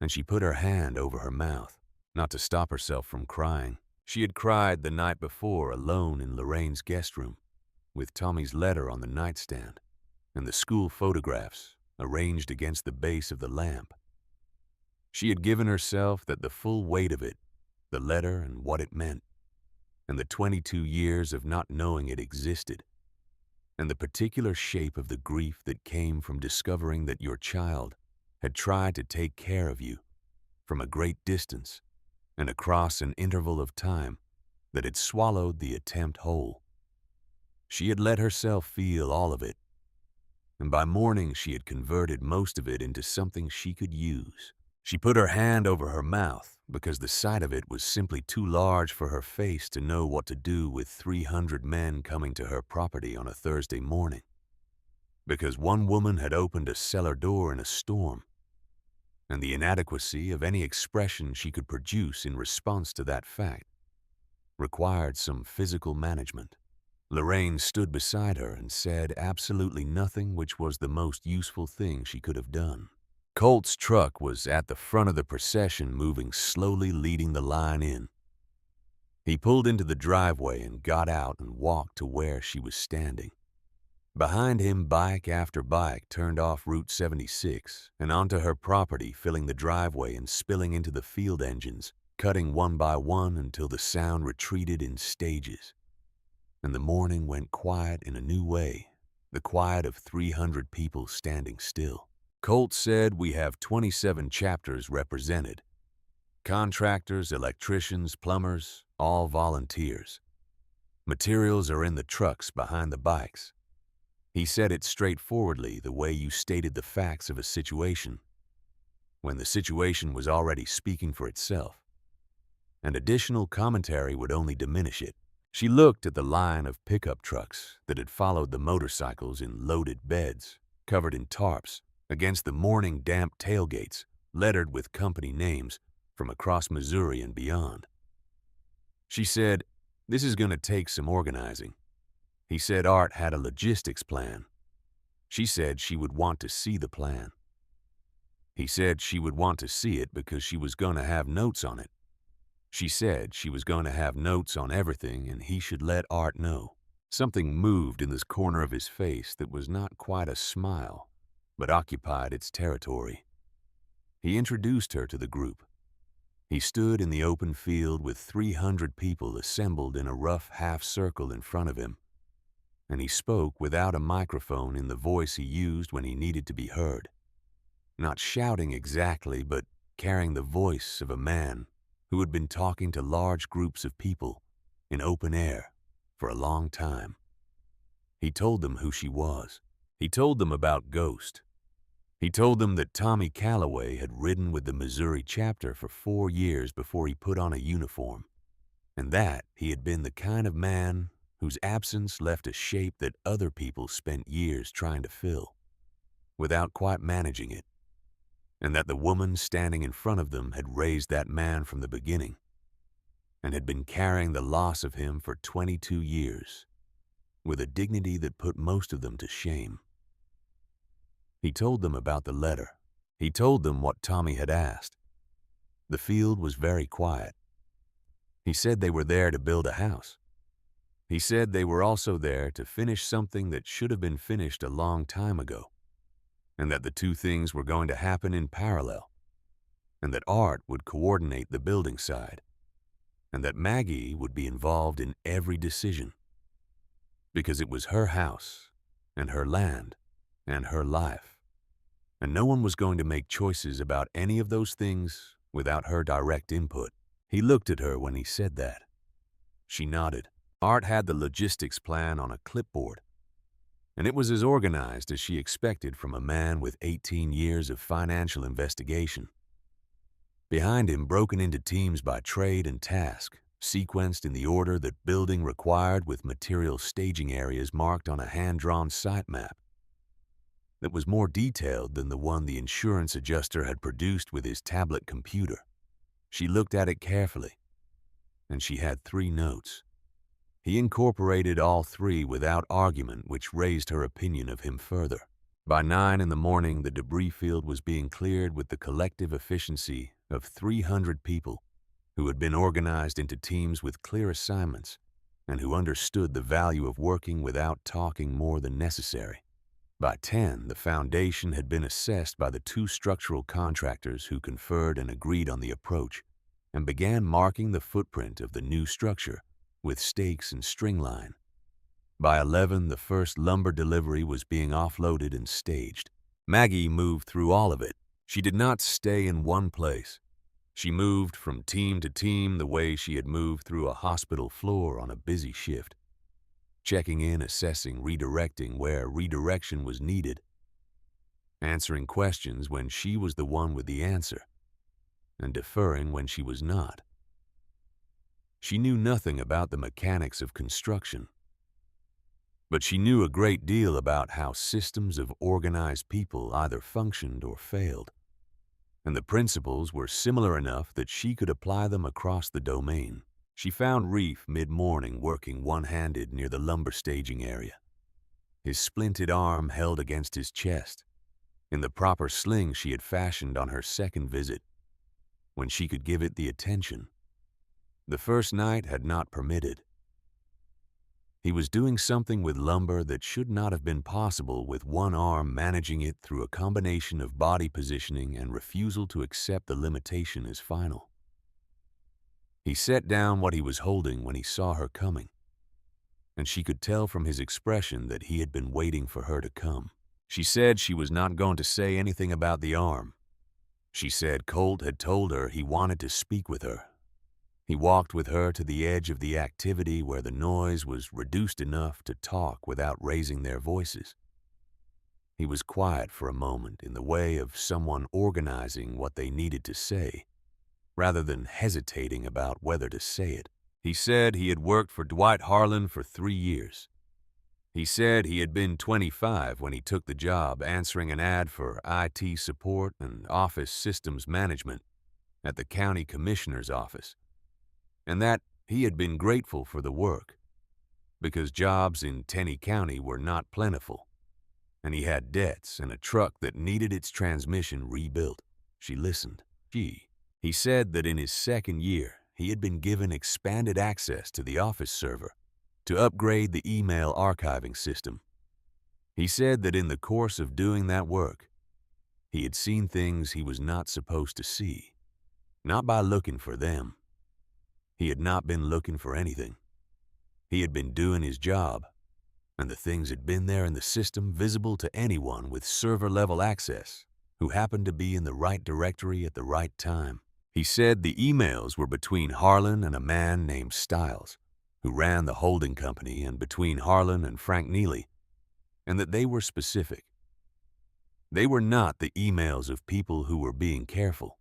and she put her hand over her mouth, not to stop herself from crying. She had cried the night before alone in Lorraine's guest room, with Tommy's letter on the nightstand and the school photographs arranged against the base of the lamp. She had given herself that the full weight of it, the letter and what it meant, and the 22 years of not knowing it existed, and the particular shape of the grief that came from discovering that your child had tried to take care of you from a great distance and across an interval of time that had swallowed the attempt whole. She had let herself feel all of it, and by morning she had converted most of it into something she could use. She put her hand over her mouth because the sight of it was simply too large for her face to know what to do with 300 men coming to her property on a Thursday morning. Because one woman had opened a cellar door in a storm, and the inadequacy of any expression she could produce in response to that fact required some physical management. Lorraine stood beside her and said absolutely nothing, which was the most useful thing she could have done. Colt's truck was at the front of the procession, moving slowly, leading the line in. He pulled into the driveway and got out and walked to where she was standing. Behind him, bike after bike turned off Route 76 and onto her property, filling the driveway and spilling into the field engines, cutting one by one until the sound retreated in stages. And the morning went quiet in a new way, the quiet of 300 people standing still. Colt said, "We have 27 chapters represented. Contractors, electricians, plumbers, all volunteers. Materials are in the trucks behind the bikes." He said it straightforwardly, the way you stated the facts of a situation, when the situation was already speaking for itself, and additional commentary would only diminish it. She looked at the line of pickup trucks that had followed the motorcycles in loaded beds, covered in tarps, against the morning damp tailgates, lettered with company names from across Missouri and beyond. She said, "This is going to take some organizing." He said Art had a logistics plan. She said she would want to see the plan. He said she would want to see it because she was going to have notes on it. She said she was going to have notes on everything and he should let Art know. Something moved in this corner of his face that was not quite a smile, but occupied its territory. He introduced her to the group. He stood in the open field with 300 people assembled in a rough half-circle in front of him, and he spoke without a microphone in the voice he used when he needed to be heard. Not shouting exactly, but carrying the voice of a man who had been talking to large groups of people in open air for a long time. He told them who she was. He told them about Ghost. He told them that Tommy Calloway had ridden with the Missouri chapter for 4 years before he put on a uniform, and that he had been the kind of man whose absence left a shape that other people spent years trying to fill, without quite managing it, and that the woman standing in front of them had raised that man from the beginning, and had been carrying the loss of him for 22 years, with a dignity that put most of them to shame. He told them about the letter. He told them what Tommy had asked. The field was very quiet. He said they were there to build a house. He said they were also there to finish something that should have been finished a long time ago, and that the two things were going to happen in parallel, and that Art would coordinate the building side, and that Maggie would be involved in every decision, because it was her house and her land and her life, and no one was going to make choices about any of those things without her direct input. He looked at her when he said that. She nodded. Art had the logistics plan on a clipboard, and it was as organized as she expected from a man with 18 years of financial investigation. Behind him, broken into teams by trade and task, sequenced in the order that building required, with material staging areas marked on a hand-drawn site map that was more detailed than the one the insurance adjuster had produced with his tablet computer. She looked at it carefully, and she had 3 notes. He incorporated all 3 without argument, which raised her opinion of him further. By 9 in the morning, the debris field was being cleared with the collective efficiency of 300 people who had been organized into teams with clear assignments and who understood the value of working without talking more than necessary. By 10, the foundation had been assessed by the 2 structural contractors who conferred and agreed on the approach and began marking the footprint of the new structure with stakes and string line. By 11, the first lumber delivery was being offloaded and staged. Maggie moved through all of it. She did not stay in one place. She moved from team to team the way she had moved through a hospital floor on a busy shift, checking in, assessing, redirecting where redirection was needed, answering questions when she was the one with the answer, and deferring when she was not. She knew nothing about the mechanics of construction, but she knew a great deal about how systems of organized people either functioned or failed, and the principles were similar enough that she could apply them across the domain. She found Reef mid-morning working one-handed near the lumber staging area, his splinted arm held against his chest, in the proper sling she had fashioned on her second visit, when she could give it the attention the first night had not permitted. He was doing something with lumber that should not have been possible, with one arm managing it through a combination of body positioning and refusal to accept the limitation as final. He set down what he was holding when he saw her coming, and she could tell from his expression that he had been waiting for her to come. She said she was not going to say anything about the arm. She said Colt had told her he wanted to speak with her. He walked with her to the edge of the activity where the noise was reduced enough to talk without raising their voices. He was quiet for a moment, in the way of someone organizing what they needed to say, rather than hesitating about whether to say it. He said he had worked for Dwight Harlan for 3 years. He said he had been 25 when he took the job, answering an ad for IT support and office systems management at the county commissioner's office, and that he had been grateful for the work because jobs in Tenney County were not plentiful, and he had debts and a truck that needed its transmission rebuilt. She listened. He said that in his second year, he had been given expanded access to the office server to upgrade the email archiving system. He said that in the course of doing that work, He had seen things he was not supposed to see, not by looking for them. He had not been looking for anything. He had been doing his job, and the things had been there in the system, visible to anyone with server-level access who happened to be in the right directory at the right time. He said the emails were between Harlan and a man named Stiles, who ran the holding company, and between Harlan and Frank Neely, and that they were specific. They were not the emails of people who were being careful.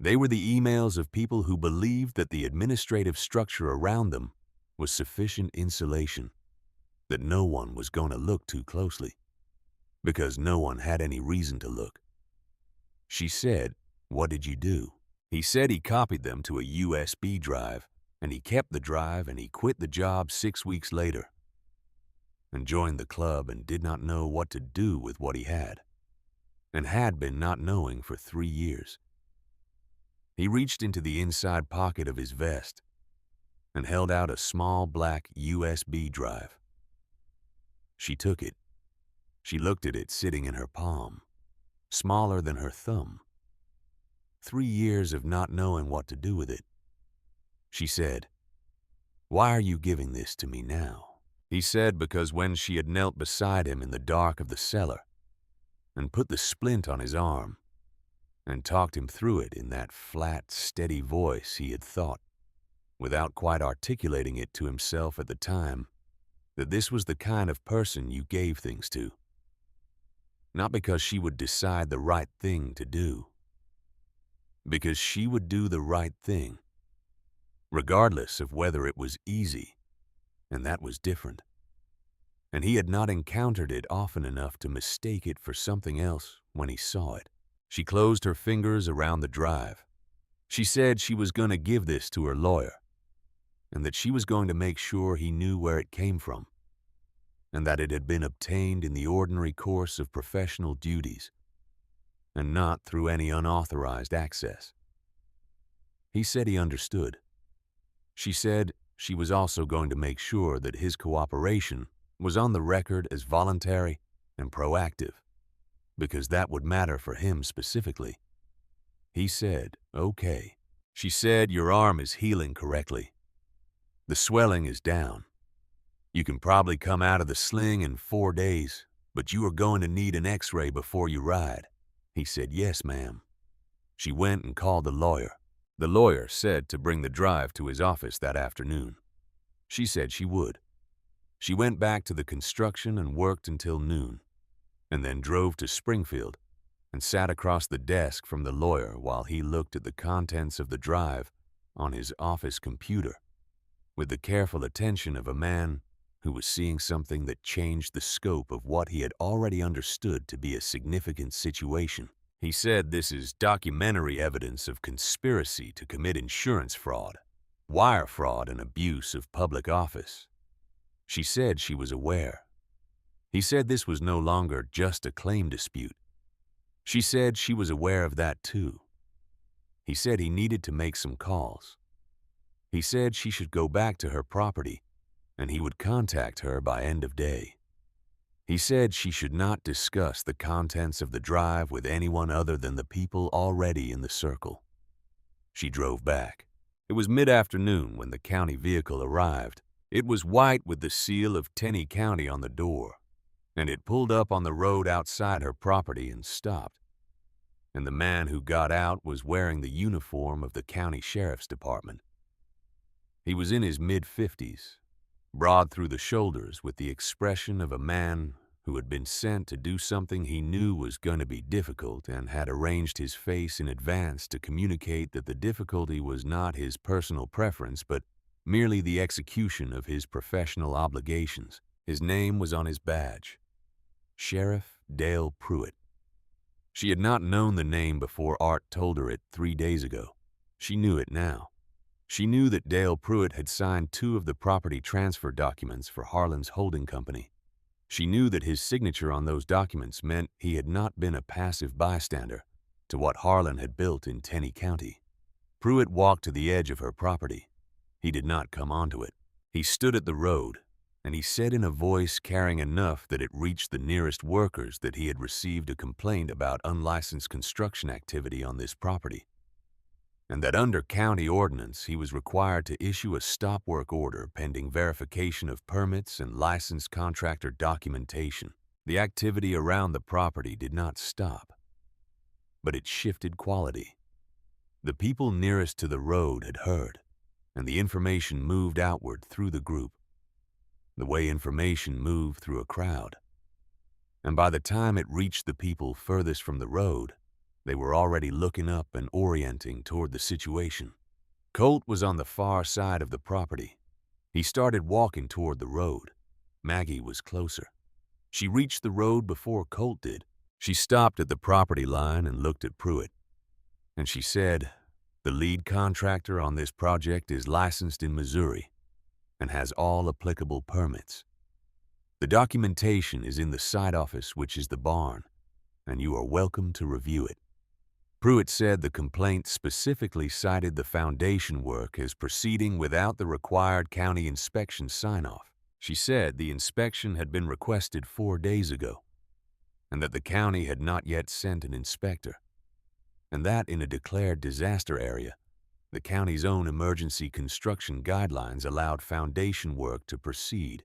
They were the emails of people who believed that the administrative structure around them was sufficient insulation, that no one was going to look too closely, because no one had any reason to look. She said, "What did you do?" He said he copied them to a USB drive, and he kept the drive, and he quit the job 6 weeks later and joined the club and did not know what to do with what he had been not knowing for 3 years. He reached into the inside pocket of his vest and held out a small black USB drive. She took it. She looked at it sitting in her palm, smaller than her thumb. 3 years of not knowing what to do with it. She said, "Why are you giving this to me now?" He said because when she had knelt beside him in the dark of the cellar and put the splint on his arm and talked him through it in that flat, steady voice he had thought, without quite articulating it to himself at the time, that this was the kind of person you gave things to. Not because she would decide the right thing to do, because she would do the right thing, regardless of whether it was easy, and that was different. And he had not encountered it often enough to mistake it for something else when he saw it. She closed her fingers around the drive. She said she was going to give this to her lawyer, and that she was going to make sure he knew where it came from, and that it had been obtained in the ordinary course of professional duties, and not through any unauthorized access. He said he understood. She said she was also going to make sure that his cooperation was on the record as voluntary and proactive, because that would matter for him specifically. He said, "Okay." She said, "Your arm is healing correctly. The swelling is down. You can probably come out of the sling in 4 days, but you are going to need an X-ray before you ride." He said, "Yes, ma'am." She went and called the lawyer. The lawyer said to bring the drive to his office that afternoon. She said she would. She went back to the construction and worked until noon, and then drove to Springfield and sat across the desk from the lawyer while he looked at the contents of the drive on his office computer, with the careful attention of a man who was seeing something that changed the scope of what he had already understood to be a significant situation. He said, "This is documentary evidence of conspiracy to commit insurance fraud, wire fraud, and abuse of public office." She said she was aware. He said this was no longer just a claim dispute. She said she was aware of that too. He said he needed to make some calls. He said she should go back to her property, and he would contact her by end of day. He said she should not discuss the contents of the drive with anyone other than the people already in the circle. She drove back. It was mid-afternoon when the county vehicle arrived. It was white with the seal of Tenney County on the door, and it pulled up on the road outside her property and stopped. And the man who got out was wearing the uniform of the county sheriff's department. He was in his mid-50s, broad through the shoulders, with the expression of a man who had been sent to do something he knew was going to be difficult and had arranged his face in advance to communicate that the difficulty was not his personal preference but merely the execution of his professional obligations. His name was on his badge, Sheriff Dale Pruitt. She had not known the name before Art told her it 3 days ago. She knew it now. She knew that Dale Pruitt had signed 2 of the property transfer documents for Harlan's holding company. She knew that his signature on those documents meant he had not been a passive bystander to what Harlan had built in Tenney County. Pruitt walked to the edge of her property. He did not come onto it. He stood at the road, and he said in a voice carrying enough that it reached the nearest workers that he had received a complaint about unlicensed construction activity on this property, and that under county ordinance he was required to issue a stop work order pending verification of permits and licensed contractor documentation. The activity around the property did not stop, but it shifted quality. The people nearest to the road had heard, and the information moved outward through the group, the way information moved through a crowd. And by the time it reached the people furthest from the road, they were already looking up and orienting toward the situation. Colt was on the far side of the property. He started walking toward the road. Maggie was closer. She reached the road before Colt did. She stopped at the property line and looked at Pruitt. And she said, "The lead contractor on this project is licensed in Missouri and has all applicable permits. The documentation is in the site office, which is the barn, and you are welcome to review it." Pruitt said the complaint specifically cited the foundation work as proceeding without the required county inspection sign-off. She said the inspection had been requested 4 days ago, and that the county had not yet sent an inspector, and that in a declared disaster area, the county's own emergency construction guidelines allowed foundation work to proceed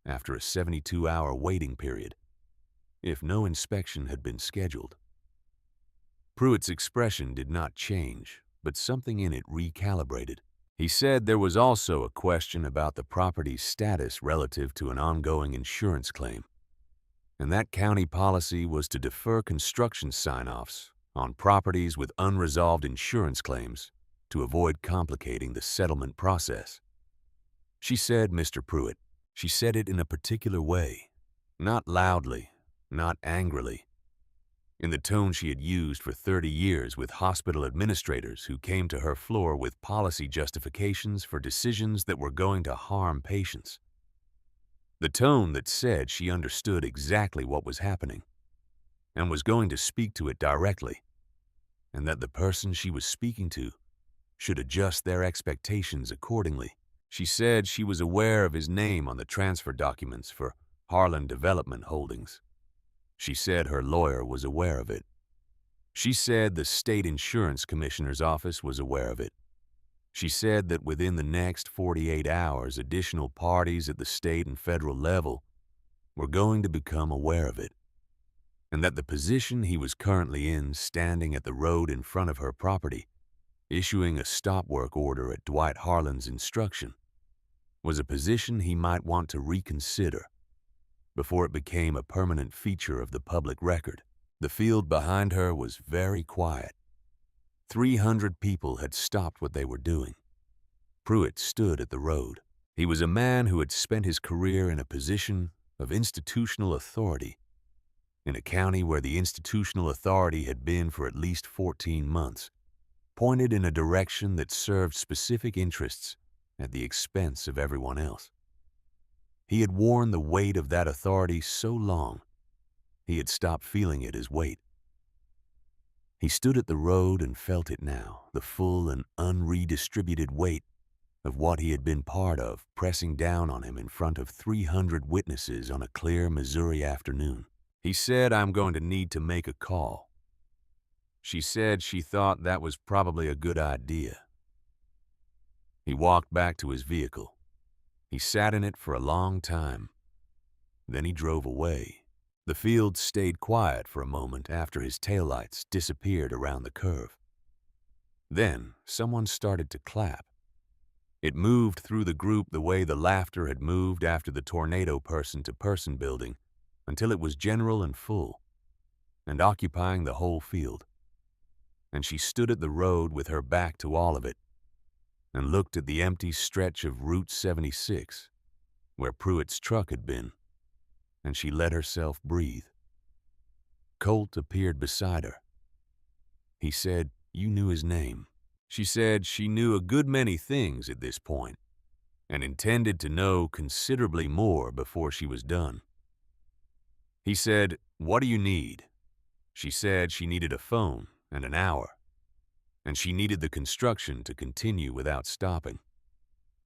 after a 72-hour waiting period, if no inspection had been scheduled. Pruitt's expression did not change, but something in it recalibrated. He said there was also a question about the property's status relative to an ongoing insurance claim, and that county policy was to defer construction sign-offs on properties with unresolved insurance claims to avoid complicating the settlement process. She said, "Mr. Pruitt." She said it in a particular way, not loudly, not angrily, in the tone she had used for 30 years with hospital administrators who came to her floor with policy justifications for decisions that were going to harm patients. The tone that said she understood exactly what was happening and was going to speak to it directly, and that the person she was speaking to should adjust their expectations accordingly. She said she was aware of his name on the transfer documents for Harlan Development Holdings. She said her lawyer was aware of it. She said the state insurance commissioner's office was aware of it. She said that within the next 48 hours, additional parties at the state and federal level were going to become aware of it, and that the position he was currently in, standing at the road in front of her property, issuing a stop work order at Dwight Harlan's instruction, was a position he might want to reconsider before it became a permanent feature of the public record. The field behind her was very quiet. 300 people had stopped what they were doing. Pruitt stood at the road. He was a man who had spent his career in a position of institutional authority, in a county where the institutional authority had been for at least 14 months, pointed in a direction that served specific interests at the expense of everyone else. He had worn the weight of that authority so long, he had stopped feeling it as weight. He stood at the road and felt it now, the full and unredistributed weight of what he had been part of pressing down on him in front of 300 witnesses on a clear Missouri afternoon. He said, "I'm going to need to make a call." She said she thought that was probably a good idea. He walked back to his vehicle. He sat in it for a long time. Then he drove away. The field stayed quiet for a moment after his taillights disappeared around the curve. Then someone started to clap. It moved through the group the way the laughter had moved after the tornado person-to-person building until it was general and full, and occupying the whole field. And she stood at the road with her back to all of it, and looked at the empty stretch of Route 76, where Pruitt's truck had been, and she let herself breathe. Colt appeared beside her. He said, "You knew his name." She said she knew a good many things at this point, and intended to know considerably more before she was done. He said, "What do you need?" She said she needed a phone and an hour, and she needed the construction to continue without stopping.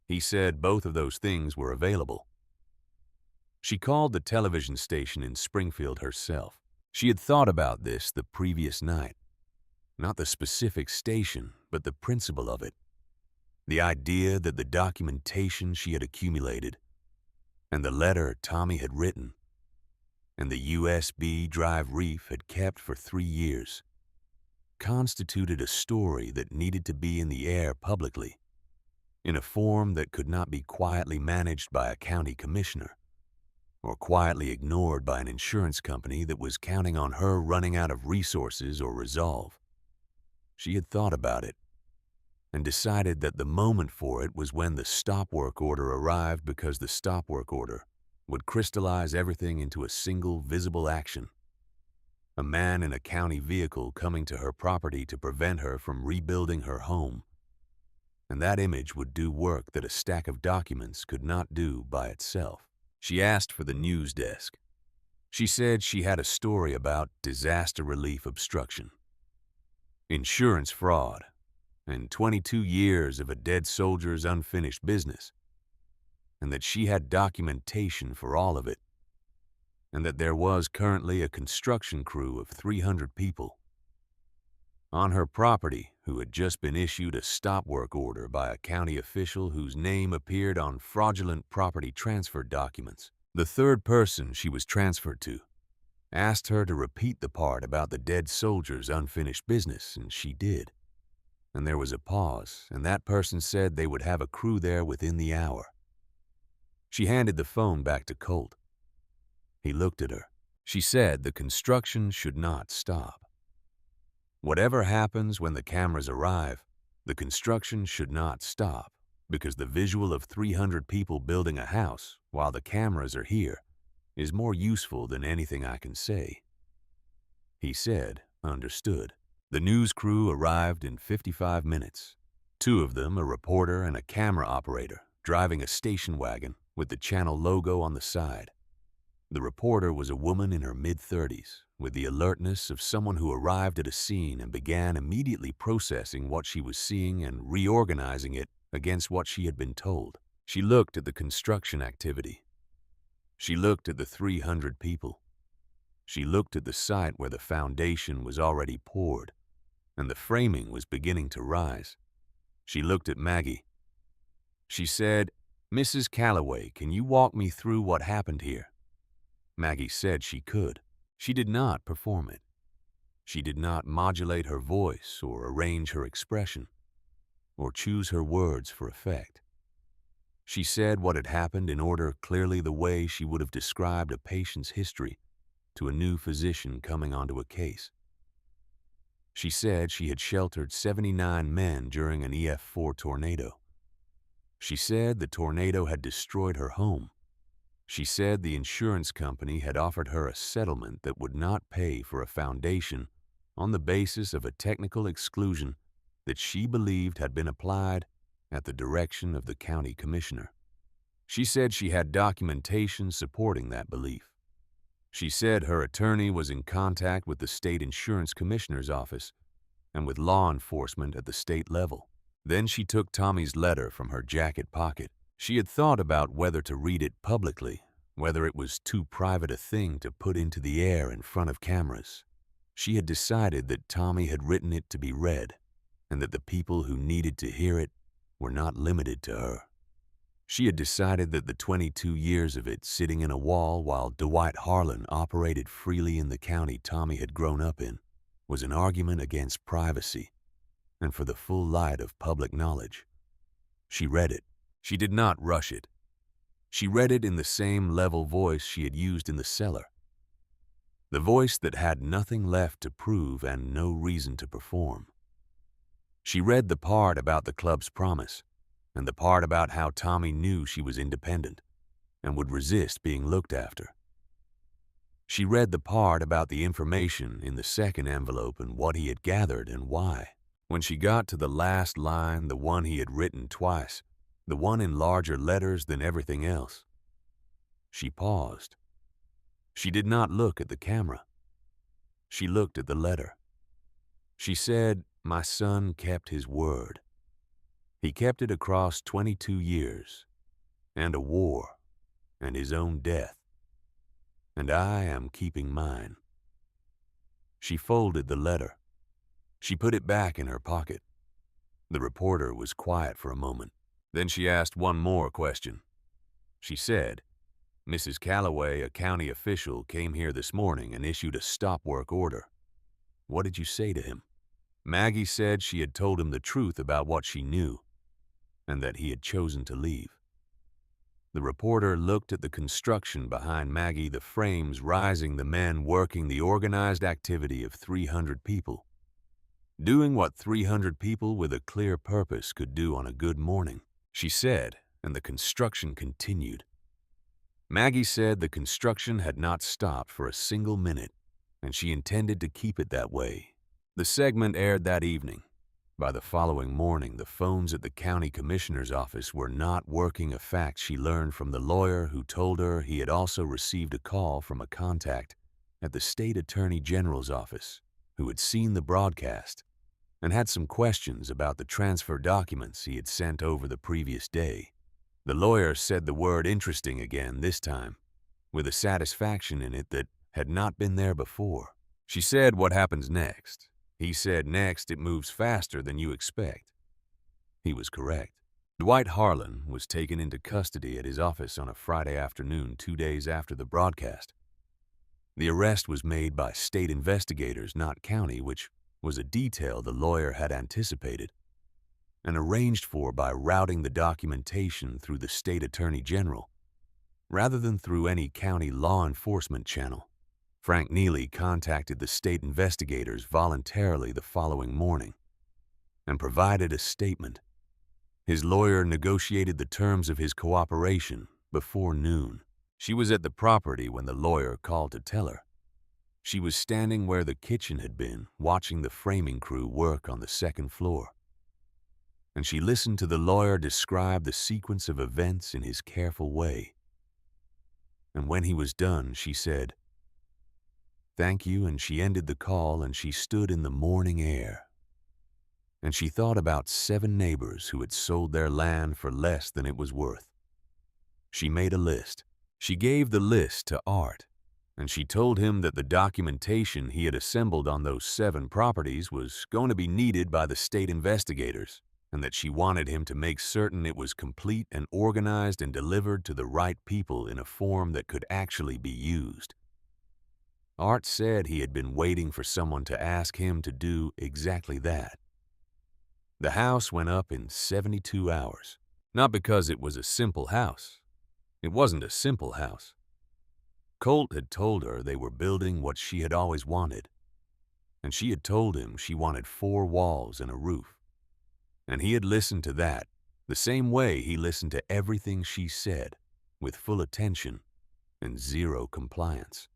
He said both of those things were available. She called the television station in Springfield herself. She had thought about this the previous night. Not the specific station, but the principle of it. The idea that the documentation she had accumulated, and the letter Tommy had written, and the USB drive Reef had kept for 3 years, constituted a story that needed to be in the air publicly, in a form that could not be quietly managed by a county commissioner, or quietly ignored by an insurance company that was counting on her running out of resources or resolve. She had thought about it, and decided that the moment for it was when the stop work order arrived, because the stop work order would crystallize everything into a single visible action. A man in a county vehicle coming to her property to prevent her from rebuilding her home. And that image would do work that a stack of documents could not do by itself. She asked for the news desk. She said she had a story about disaster relief obstruction, insurance fraud, and 22 years of a dead soldier's unfinished business, and that she had documentation for all of it, and that there was currently a construction crew of 300 people on her property who had just been issued a stop work order by a county official whose name appeared on fraudulent property transfer documents. The third person she was transferred to asked her to repeat the part about the dead soldier's unfinished business, and she did. And there was a pause, and that person said they would have a crew there within the hour. She handed the phone back to Colt. He looked at her. She said the construction should not stop. Whatever happens when the cameras arrive, the construction should not stop, because the visual of 300 people building a house while the cameras are here is more useful than anything I can say. He said, understood. The news crew arrived in 55 minutes. 2 of them, a reporter and a camera operator, driving a station wagon with the channel logo on the side. The reporter was a woman in her mid-30s, with the alertness of someone who arrived at a scene and began immediately processing what she was seeing and reorganizing it against what she had been told. She looked at the construction activity. She looked at the 300 people. She looked at the site where the foundation was already poured, and the framing was beginning to rise. She looked at Maggie. She said, "Mrs. Calloway, can you walk me through what happened here?" Maggie said she could. She did not perform it. She did not modulate her voice or arrange her expression, or choose her words for effect. She said what had happened in order clearly, the way she would have described a patient's history to a new physician coming onto a case. She said she had sheltered 79 men during an EF4 tornado. She said the tornado had destroyed her home. She said the insurance company had offered her a settlement that would not pay for a foundation on the basis of a technical exclusion that she believed had been applied at the direction of the county commissioner. She said she had documentation supporting that belief. She said her attorney was in contact with the state insurance commissioner's office and with law enforcement at the state level. Then she took Tommy's letter from her jacket pocket. She had thought about whether to read it publicly, whether it was too private a thing to put into the air in front of cameras. She had decided that Tommy had written it to be read, and that the people who needed to hear it were not limited to her. She had decided that the 22 years of it sitting in a wall while Dwight Harlan operated freely in the county Tommy had grown up in was an argument against privacy and for the full light of public knowledge. She read it. She did not rush it. She read it in the same level voice she had used in the cellar. The voice that had nothing left to prove and no reason to perform. She read the part about the club's promise, and the part about how Tommy knew she was independent and would resist being looked after. She read the part about the information in the second envelope and what he had gathered and why. When she got to the last line, the one he had written twice, the one in larger letters than everything else, she paused. She did not look at the camera. She looked at the letter. She said, "My son kept his word. He kept it across 22 years, and a war, and his own death." and I am keeping mine." She folded the letter. She put it back in her pocket. The reporter was quiet for a moment. Then she asked one more question. She said, "Mrs. Calloway, a county official, came here this morning and issued a stop-work order. What did you say to him?" Maggie said she had told him the truth about what she knew, and that he had chosen to leave. The reporter looked at the construction behind Maggie, the frames rising, the men working, the organized activity of 300 people. Doing what 300 people with a clear purpose could do on a good morning. She said, and the construction continued. Maggie said the construction had not stopped for a single minute, and she intended to keep it that way. The segment aired that evening. By the following morning, the phones at the county commissioner's office were not working, a fact she learned from the lawyer who told her he had also received a call from a contact at the state attorney general's office who had seen the broadcast and had some questions about the transfer documents he had sent over the previous day. The lawyer said the word interesting again this time, with a satisfaction in it that had not been there before. She said, "What happens next?" He said, "Next, it moves faster than you expect." He was correct. Dwight Harlan was taken into custody at his office on a Friday afternoon 2 days after the broadcast. The arrest was made by state investigators, not county, which was a detail the lawyer had anticipated, and arranged for by routing the documentation through the state attorney general, rather than through any county law enforcement channel. Frank Neely contacted the state investigators voluntarily the following morning and provided a statement. His lawyer negotiated the terms of his cooperation before noon. She was at the property when the lawyer called to tell her. She was standing where the kitchen had been, watching the framing crew work on the second floor. And she listened to the lawyer describe the sequence of events in his careful way. And when he was done, she said, "Thank you," and she ended the call, and she stood in the morning air. And she thought about 7 neighbors who had sold their land for less than it was worth. She made a list. She gave the list to Art, and she told him that the documentation he had assembled on those 7 properties was going to be needed by the state investigators, and that she wanted him to make certain it was complete and organized and delivered to the right people in a form that could actually be used. Art said he had been waiting for someone to ask him to do exactly that. The house went up in 72 hours. Not because it was a simple house. It wasn't a simple house. Colt had told her they were building what she had always wanted, and she had told him she wanted 4 walls and a roof. And he had listened to that the same way he listened to everything she said, with full attention and zero compliance.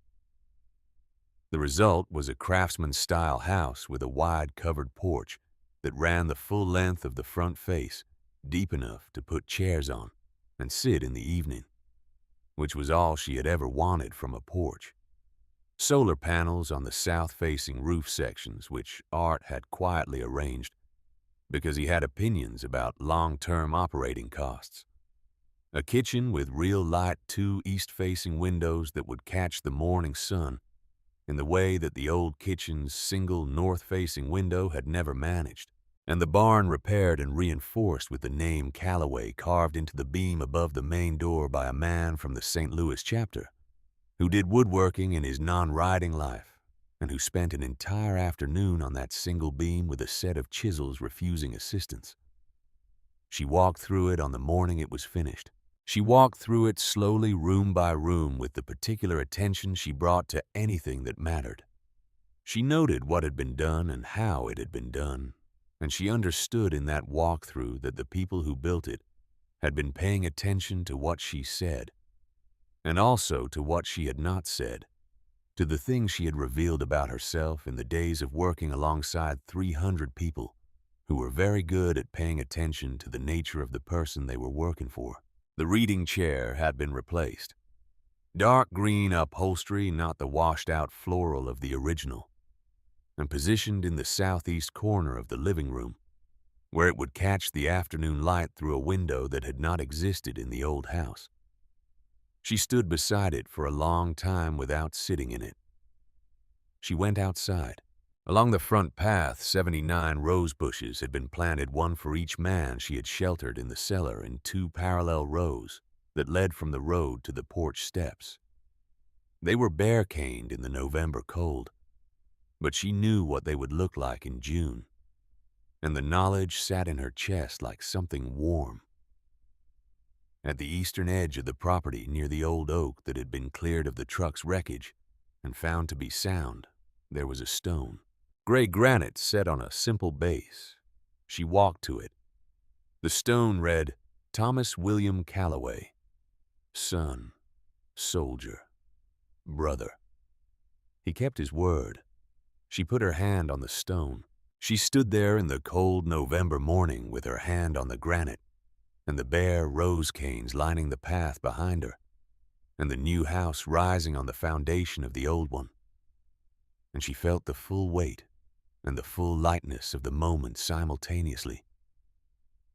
The result was a craftsman-style house with a wide covered porch that ran the full length of the front face, deep enough to put chairs on and sit in the evening, which was all she had ever wanted from a porch. Solar panels on the south-facing roof sections, which Art had quietly arranged because he had opinions about long-term operating costs. A kitchen with real light 2 east-facing windows that would catch the morning sun in the way that the old kitchen's single north-facing window had never managed, and the barn repaired and reinforced with the name Calloway carved into the beam above the main door by a man from the St. Louis chapter, who did woodworking in his non-riding life, and who spent an entire afternoon on that single beam with a set of chisels refusing assistance. She walked through it on the morning it was finished. She walked through it slowly, room by room, with the particular attention she brought to anything that mattered. She noted what had been done and how it had been done, and she understood in that walk-through that the people who built it had been paying attention to what she said, and also to what she had not said, to the things she had revealed about herself in the days of working alongside 300 people who were very good at paying attention to the nature of the person they were working for. The reading chair had been replaced. Dark green upholstery, not the washed-out floral of the original, and positioned in the southeast corner of the living room, where it would catch the afternoon light through a window that had not existed in the old house. She stood beside it for a long time without sitting in it. She went outside. Along the front path, 79 rose bushes had been planted, one for each man she had sheltered in the cellar, in 2 parallel rows that led from the road to the porch steps. They were bare-caned in the November cold, but she knew what they would look like in June, and the knowledge sat in her chest like something warm. At the eastern edge of the property, near the old oak that had been cleared of the truck's wreckage and found to be sound, there was a stone. Gray granite set on a simple base. She walked to it. The stone read, Thomas William Calloway, son, soldier, brother. He kept his word. She put her hand on the stone. She stood there in the cold November morning with her hand on the granite, and the bare rose canes lining the path behind her, and the new house rising on the foundation of the old one. And she felt the full weight and the full lightness of the moment simultaneously,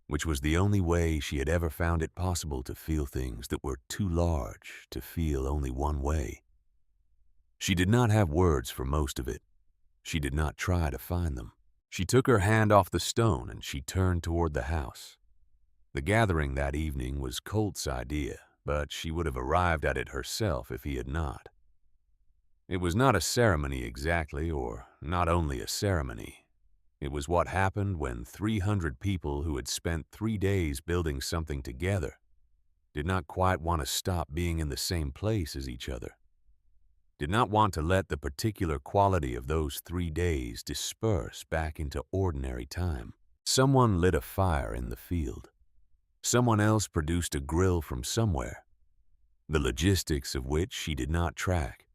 which was the only way she had ever found it possible to feel things that were too large to feel only one way. She did not have words for most of it. She did not try to find them. She took her hand off the stone and she turned toward the house. The gathering that evening was Colt's idea, but she would have arrived at it herself if he had not. It was not a ceremony exactly, or not only a ceremony. It was what happened when 300 people who had spent 3 days building something together did not quite want to stop being in the same place as each other, did not want to let the particular quality of those 3 days disperse back into ordinary time. Someone lit a fire in the field. Someone else produced a grill from somewhere, the logistics of which she did not track,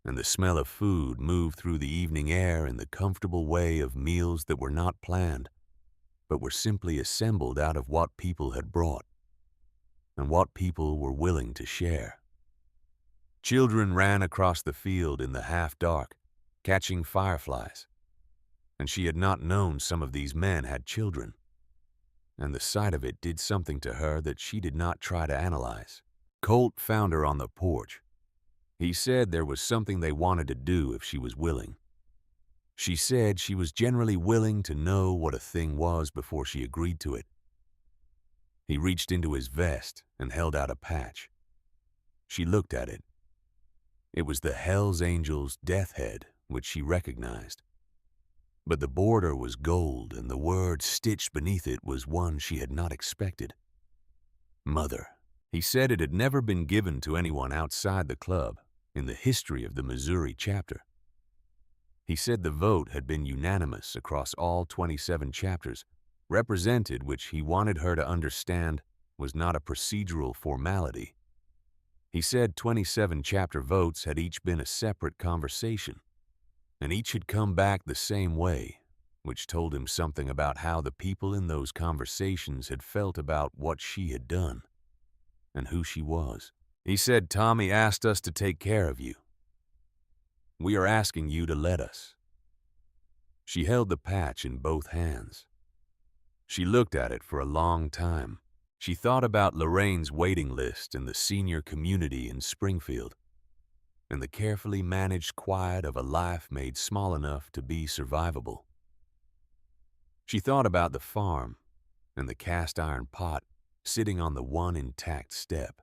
and the smell of food moved through the evening air in the comfortable way of meals that were not planned, but were simply assembled out of what people had brought, and what people were willing to share. Children ran across the field in the half-dark, catching fireflies, and she had not known some of these men had children, and the sight of it did something to her that she did not try to analyze. Colt found her on the porch. He said there was something they wanted to do if she was willing. She said she was generally willing to know what a thing was before she agreed to it. He reached into his vest and held out a patch. She looked at it. It was the Hells Angels' death head, which she recognized. But the border was gold, and the word stitched beneath it was one she had not expected. Mother. He said it had never been given to anyone outside the club in the history of the Missouri chapter. He said the vote had been unanimous across all 27 chapters, represented, which he wanted her to understand was not a procedural formality. He said 27 chapter votes had each been a separate conversation, and each had come back the same way, which told him something about how the people in those conversations had felt about what she had done and who she was. He said, Tommy asked us to take care of you. We are asking you to let us. She held the patch in both hands. She looked at it for a long time. She thought about Lorraine's waiting list and the senior community in Springfield, and the carefully managed quiet of a life made small enough to be survivable. She thought about the farm and the cast-iron pot sitting on the one intact step.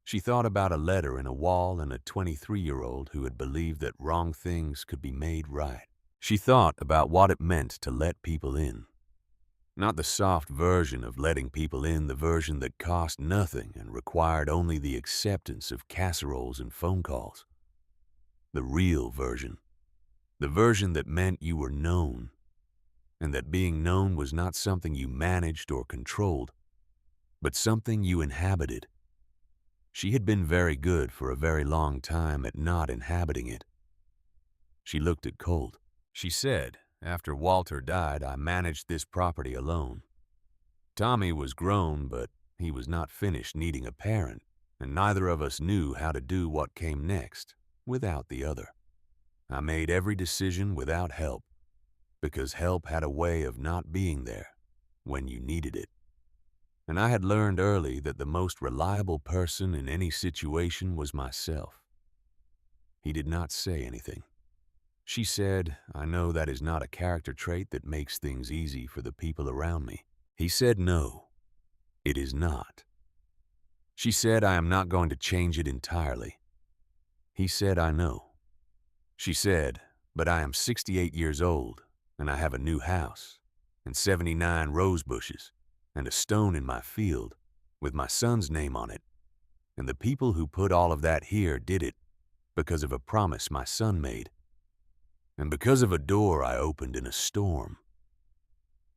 She thought about a letter in a wall and a 23-year-old who had believed that wrong things could be made right. She thought about what it meant to let people in. Not the soft version of letting people in, the version that cost nothing and required only the acceptance of casseroles and phone calls. The real version. The version that meant you were known, and that being known was not something you managed or controlled, but something you inhabited. She had been very good for a very long time at not inhabiting it. She looked at Colt. She said, after Walter died, I managed this property alone. Tommy was grown, but he was not finished needing a parent, and neither of us knew how to do what came next without the other. I made every decision without help, because help had a way of not being there when you needed it. and I had learned early that the most reliable person in any situation was myself. He did not say anything. She said, "I know that is not a character trait that makes things easy for the people around me." He said, "No, it is not." She said, "I am not going to change it entirely." He said, "I know." She said, "But I am 68 years old, and I have a new house, and 79 rose bushes, and a stone in my field, with my son's name on it, and the people who put all of that here did it because of a promise my son made, and because of a door I opened in a storm."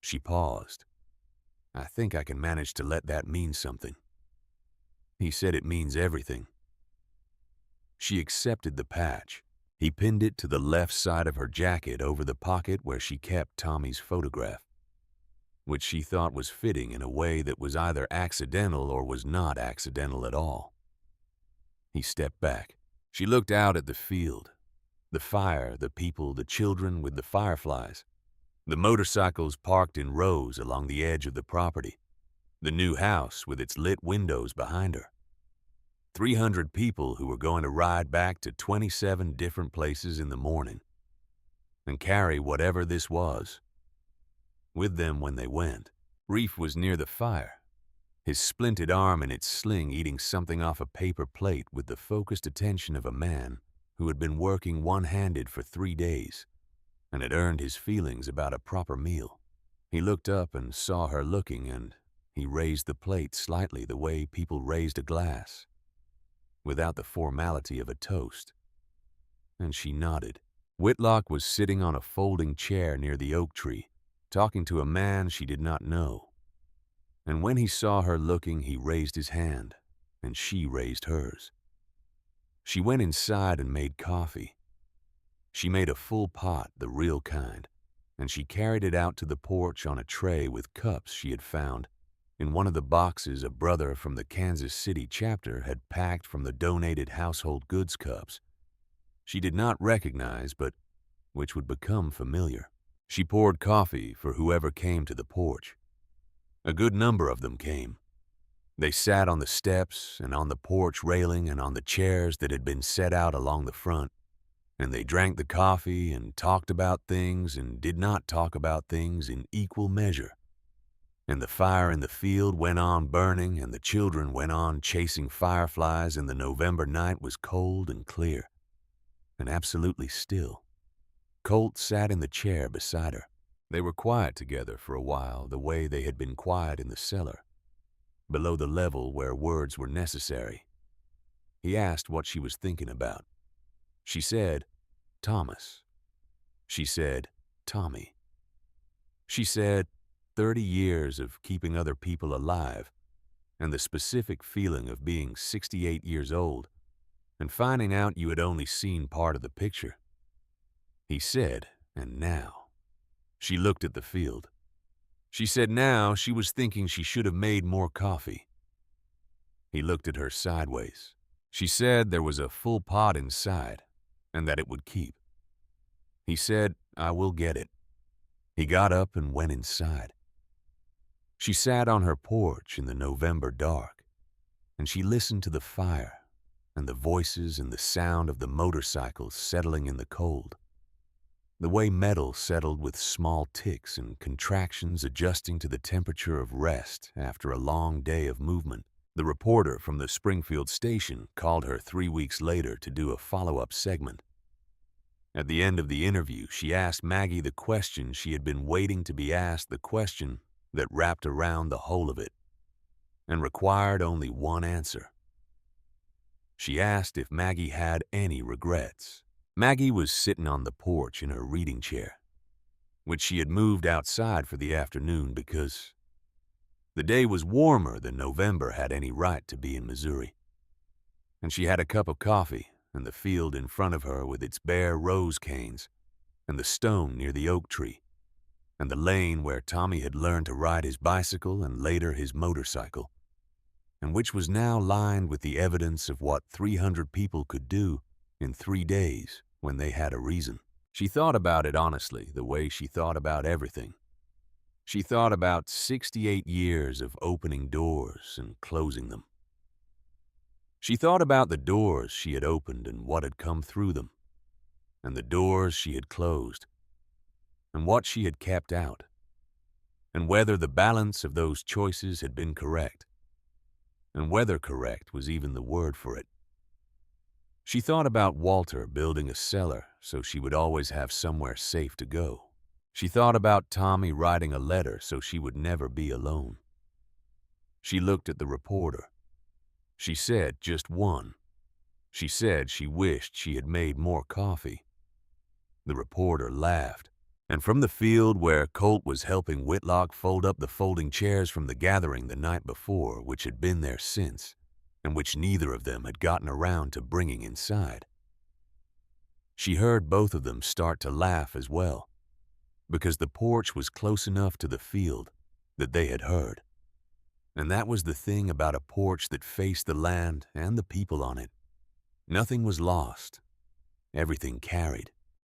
She paused. "I think I can manage to let that mean something." He said, "It means everything." She accepted the patch. He pinned it to the left side of her jacket over the pocket where she kept Tommy's photograph, which she thought was fitting in a way that was either accidental or was not accidental at all. He stepped back. She looked out at the field, the fire, the people, the children with the fireflies, the motorcycles parked in rows along the edge of the property, the new house with its lit windows behind her. 300 people who were going to ride back to 27 different places in the morning and carry whatever this was with them when they went. Reef was near the fire, his splinted arm in its sling eating something off a paper plate with the focused attention of a man who had been working one-handed for 3 days and had earned his feelings about a proper meal. He looked up and saw her looking, and he raised the plate slightly the way people raised a glass, without the formality of a toast. And she nodded. Whitlock was sitting on a folding chair near the oak tree, talking to a man she did not know. And when he saw her looking, he raised his hand, and she raised hers. She went inside and made coffee. She made a full pot, the real kind, and she carried it out to the porch on a tray with cups she had found in one of the boxes a brother from the Kansas City chapter had packed from the donated household goods cups she did not recognize, but which would become familiar. She poured coffee for whoever came to the porch. A good number of them came. They sat on the steps and on the porch railing and on the chairs that had been set out along the front, and they drank the coffee and talked about things and did not talk about things in equal measure. And the fire in the field went on burning, and the children went on chasing fireflies, and the November night was cold and clear and absolutely still. Colt sat in the chair beside her. They were quiet together for a while, the way they had been quiet in the cellar, below the level where words were necessary. He asked what she was thinking about. She said, "Thomas." She said, "Tommy." She said, 30 years of keeping other people alive, and the specific feeling of being 68 years old and finding out you had only seen part of the picture. He said, "And now." She looked at the field. She said now she was thinking she should have made more coffee. He looked at her sideways. She said there was a full pot inside and that it would keep. He said, "I will get it." He got up and went inside. She sat on her porch in the November dark, and she listened to the fire and the voices and the sound of the motorcycles settling in the cold, the way metal settled with small ticks and contractions adjusting to the temperature of rest after a long day of movement. The reporter from the Springfield station called her 3 weeks later to do a follow-up segment. At the end of the interview, she asked Maggie the question she had been waiting to be asked, the question that wrapped around the whole of it and required only one answer. She asked if Maggie had any regrets. Maggie was sitting on the porch in her reading chair, which she had moved outside for the afternoon because the day was warmer than November had any right to be in Missouri. And she had a cup of coffee and the field in front of her with its bare rose canes and the stone near the oak tree and the lane where Tommy had learned to ride his bicycle and later his motorcycle, and which was now lined with the evidence of what 300 people could do in 3 days when they had a reason. She thought about it honestly, the way she thought about everything. She thought about 68 years of opening doors and closing them. She thought about the doors she had opened and what had come through them, and the doors she had closed, and what she had kept out, and whether the balance of those choices had been correct, and whether correct was even the word for it. She thought about Walter building a cellar so she would always have somewhere safe to go. She thought about Tommy writing a letter so she would never be alone. She looked at the reporter. She said just one. She said she wished she had made more coffee. The reporter laughed, and from the field where Colt was helping Whitlock fold up the folding chairs from the gathering the night before, which had been there since, and which neither of them had gotten around to bringing inside, she heard both of them start to laugh as well, because the porch was close enough to the field that they had heard. And that was the thing about a porch that faced the land and the people on it. Nothing was lost. Everything carried.